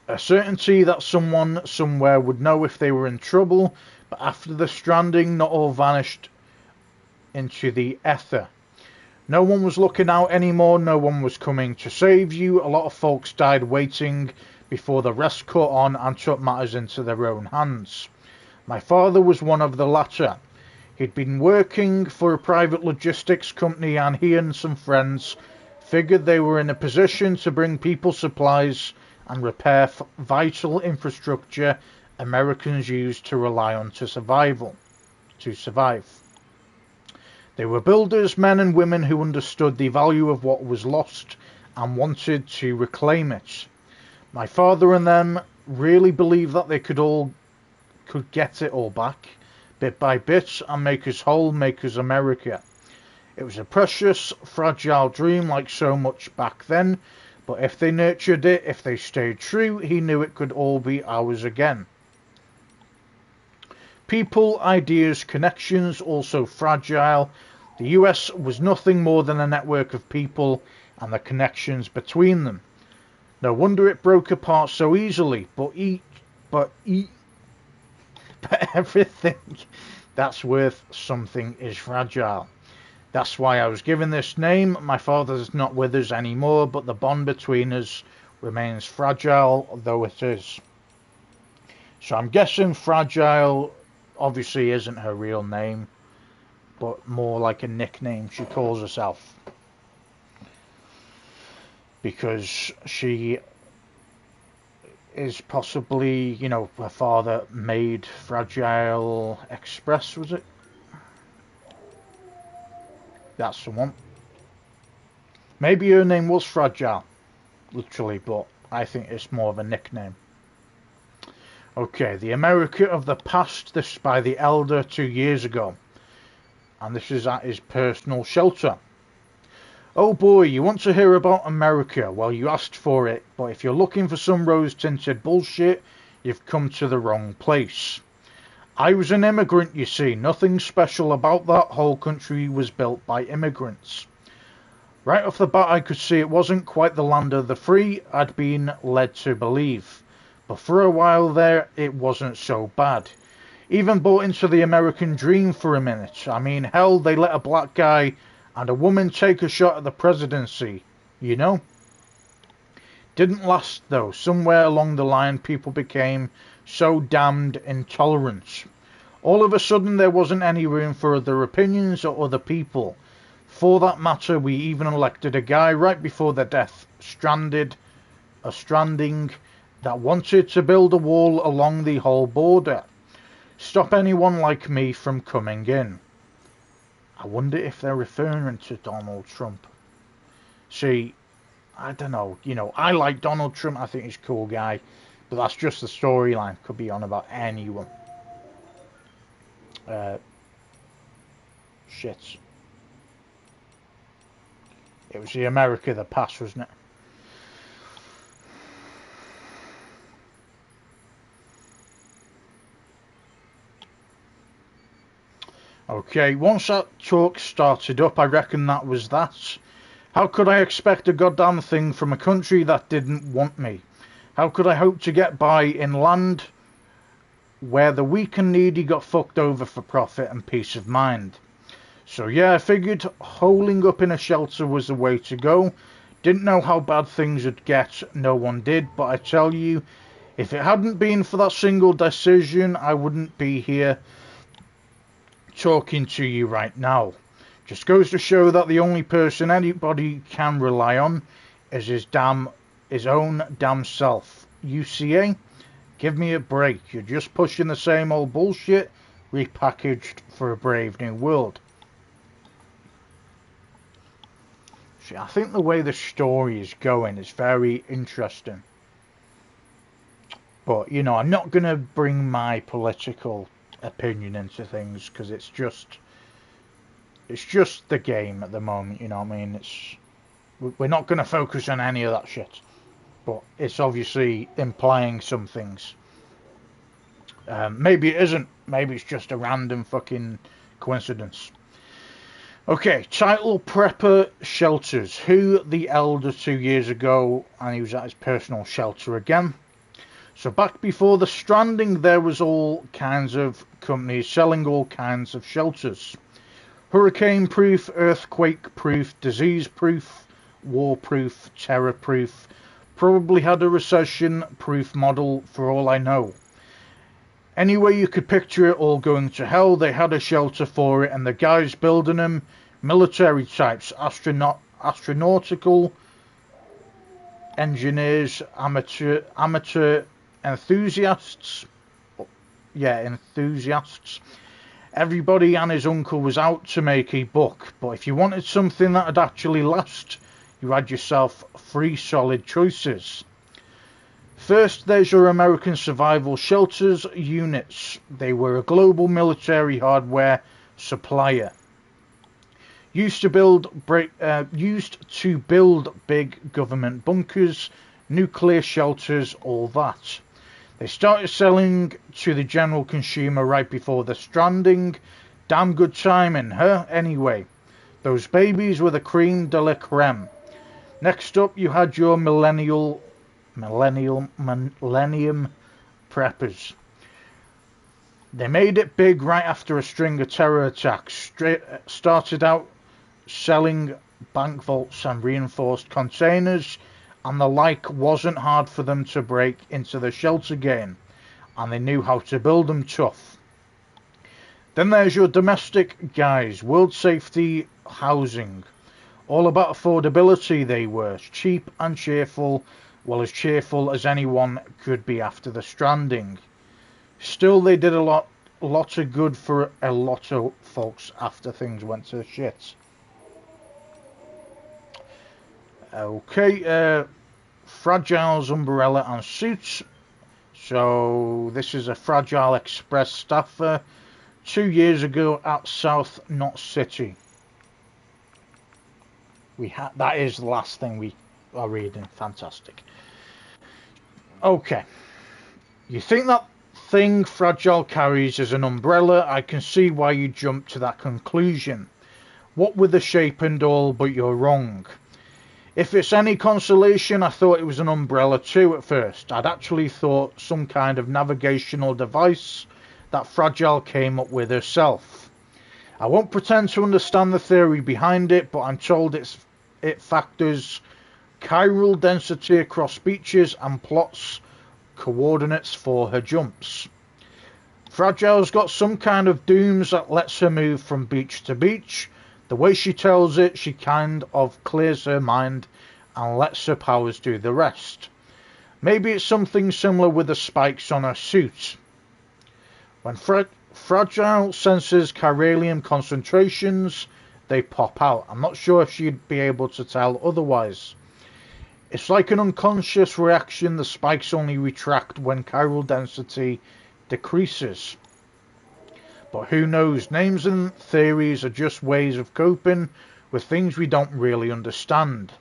A certainty that someone somewhere would know if they were in trouble, but after the stranding, not all vanished into the ether. No one was looking out anymore, no one was coming to save you. A lot of folks died waiting before the rest caught on and took matters into their own hands. My father was one of the latter. He'd been working for a private logistics company, and he and some friends figured they were in a position to bring people supplies and repair vital infrastructure Americans used to rely on to survive. They were builders, men and women who understood the value of what was lost and wanted to reclaim it. My father and them really believed that they could get it all back, bit by bit, and make us whole, make us America. It was a precious, fragile dream like so much back then, but if they nurtured it, if they stayed true, he knew it could all be ours again. People, ideas, connections, also fragile. The US was nothing more than a network of people and the connections between them. No wonder it broke apart so easily, but everything that's worth something is fragile. That's why I was given this name. My father's not with us anymore, but the bond between us remains fragile, though it is. So I'm guessing fragile obviously isn't her real name, but more like a nickname she calls herself. Because she is possibly, you know, her father made Fragile Express, was it? That's the one. Maybe her name was Fragile, literally, but I think it's more of a nickname. Okay, the America of the past, this is by the Elder 2 years ago. And this is at his personal shelter. Oh boy, you want to hear about America? Well, you asked for it, but if you're looking for some rose-tinted bullshit, you've come to the wrong place. I was an immigrant, you see. Nothing special about that. Whole country was built by immigrants. Right off the bat, I could see it wasn't quite the land of the free I'd been led to believe. But for a while there, it wasn't so bad. Even bought into the American dream for a minute. I mean, hell, they let a black guy and a woman take a shot at the presidency, you know? Didn't last though. Somewhere along the line people became so damned intolerant. All of a sudden there wasn't any room for other opinions or other people. For that matter, we even elected a guy right before the death stranding that wanted to build a wall along the whole border. Stop anyone like me from coming in. I wonder if they're referring to Donald Trump. See, I don't know. You know, I like Donald Trump. I think he's a cool guy. But that's just the storyline. Could be on about anyone. Shit. It was the America of the past, wasn't it? Okay, once that talk started up, I reckon that was that. How could I expect a goddamn thing from a country that didn't want me? How could I hope to get by in land where the weak and needy got fucked over for profit and peace of mind? So yeah, I figured holing up in a shelter was the way to go. Didn't know how bad things would get, no one did, but I tell you, if it hadn't been for that single decision, I wouldn't be here talking to you right now. Just goes to show that the only person anybody can rely on is his own damn self. UCA, give me a break. You're just pushing the same old bullshit repackaged for a brave new world. See, I think the way the story is going is very interesting. But, you know, I'm not going to bring my political opinion into things because it's just the game at the moment, you know what I mean? We're not going to focus on any of that shit, but it's obviously implying some things. Maybe it isn't. Maybe it's just a random fucking coincidence. Okay, title Prepper Shelters. Who the Elder 2 years ago, and he was at his personal shelter again. So back before the Stranding, there was all kinds of companies selling all kinds of shelters. Hurricane-proof, earthquake-proof, disease-proof, war-proof, terror-proof. Probably had a recession-proof model for all I know. Anyway, you could picture it all going to hell. They had a shelter for it, and the guys building them, military types, astronautical engineers, amateur enthusiasts. Yeah, enthusiasts. Everybody and his uncle was out to make a buck, but if you wanted something that would actually last, you had yourself 3 solid choices. First, there's your American Survival Shelters units. They were a global military hardware supplier. Used to build big government bunkers, nuclear shelters, all that. They started selling to the general consumer right before the Stranding. Damn good timing, huh? Anyway, those babies were the cream de la creme. Next up, you had your millennium preppers. They made it big right after a string of terror attacks. Started out selling bank vaults and reinforced containers, and the like. Wasn't hard for them to break into the shelter game, and they knew how to build them tough. Then there's your domestic guys, world safety housing. All about affordability they were, cheap and cheerful, well, as cheerful as anyone could be after the Stranding. Still, they did a lot of good for a lot of folks after things went to shit. Okay, Fragile's umbrella and suits. So this is a Fragile Express staffer 2 years ago at South Knot City. That is the last thing we are reading. Fantastic. Okay. You think that thing Fragile carries is an umbrella? I can see why you jumped to that conclusion. What with the shape and all, but you're wrong. If it's any consolation, I thought it was an umbrella too at first. I'd actually thought some kind of navigational device that Fragile came up with herself. I won't pretend to understand the theory behind it, but I'm told it factors chiral density across beaches and plots coordinates for her jumps. Fragile's got some kind of dooms that lets her move from beach to beach. The way she tells it, she kind of clears her mind and lets her powers do the rest. Maybe it's something similar with the spikes on her suit. When Fragile senses chiralium concentrations, they pop out. I'm not sure if she'd be able to tell otherwise. It's like an unconscious reaction. The spikes only retract when chiral density decreases. But who knows? Names and theories are just ways of coping with things we don't really understand.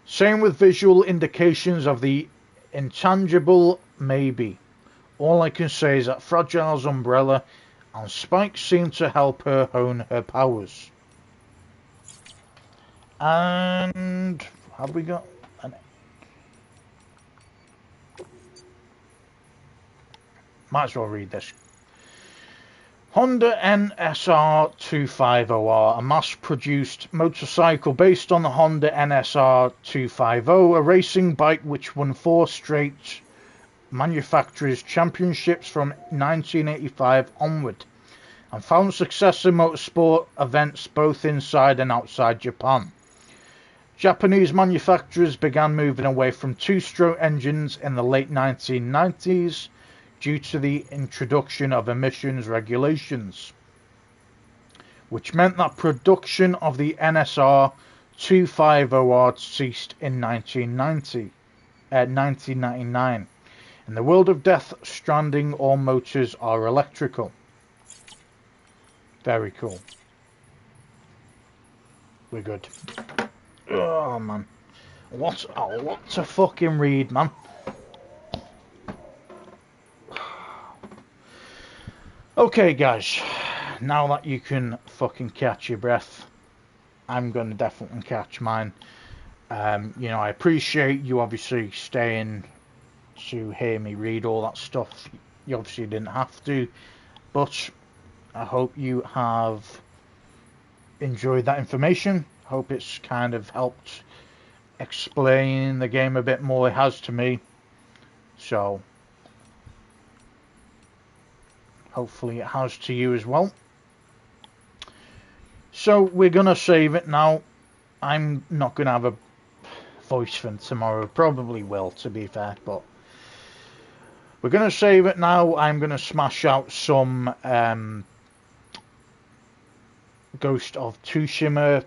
Same with visual indications of the intangible, maybe. All I can say is that Fragile's umbrella and spikes seem to help her hone her powers. And have we got an... Might as well read this. Honda NSR 250R, a mass-produced motorcycle based on the Honda NSR 250, a racing bike which won 4 straight manufacturers' championships from 1985 onward, and found success in motorsport events both inside and outside Japan. Japanese manufacturers began moving away from 2-stroke engines in the late 1990s due to the introduction of emissions regulations, which meant that production of the NSR 250R ceased in 1999. In the world of Death Stranding, all motors are electrical. Very cool. We're good. Oh, man. What a lot to fucking read, man. Okay, guys. Now that you can fucking catch your breath, I'm going to definitely catch mine. I appreciate you obviously staying to hear me read all that stuff. You obviously didn't have to, but I hope you have enjoyed that information. Hope it's kind of helped explain the game a bit more. It has to me. So hopefully it has to you as well. So we're going to save it now. I'm not going to have a voice for tomorrow. Probably will, to be fair, but we're going to save it now. I'm going to smash out some Ghost of Tsushima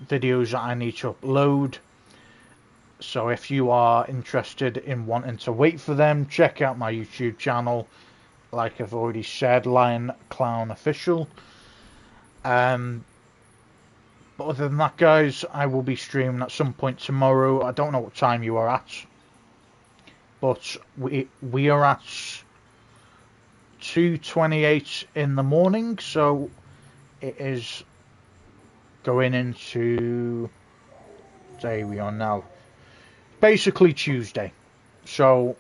videos that I need to upload. So if you are interested in wanting to wait for them, check out my YouTube channel. Like I've already said, Lion Clown Official. But other than that, guys, I will be streaming at some point tomorrow. I don't know what time you are at, but we are at 2:28 in the morning, so it is going into day we are now, basically Tuesday. So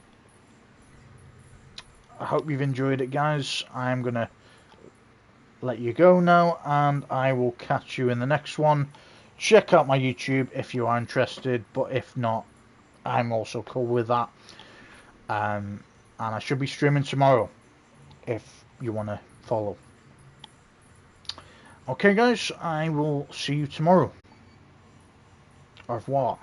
I hope you've enjoyed it, guys. I'm gonna let you go now, and I will catch you in the next one. Check out my YouTube if you are interested, but if not, I'm also cool with that. And I should be streaming tomorrow if you want to follow. Okay, guys, I will see you tomorrow. Au revoir.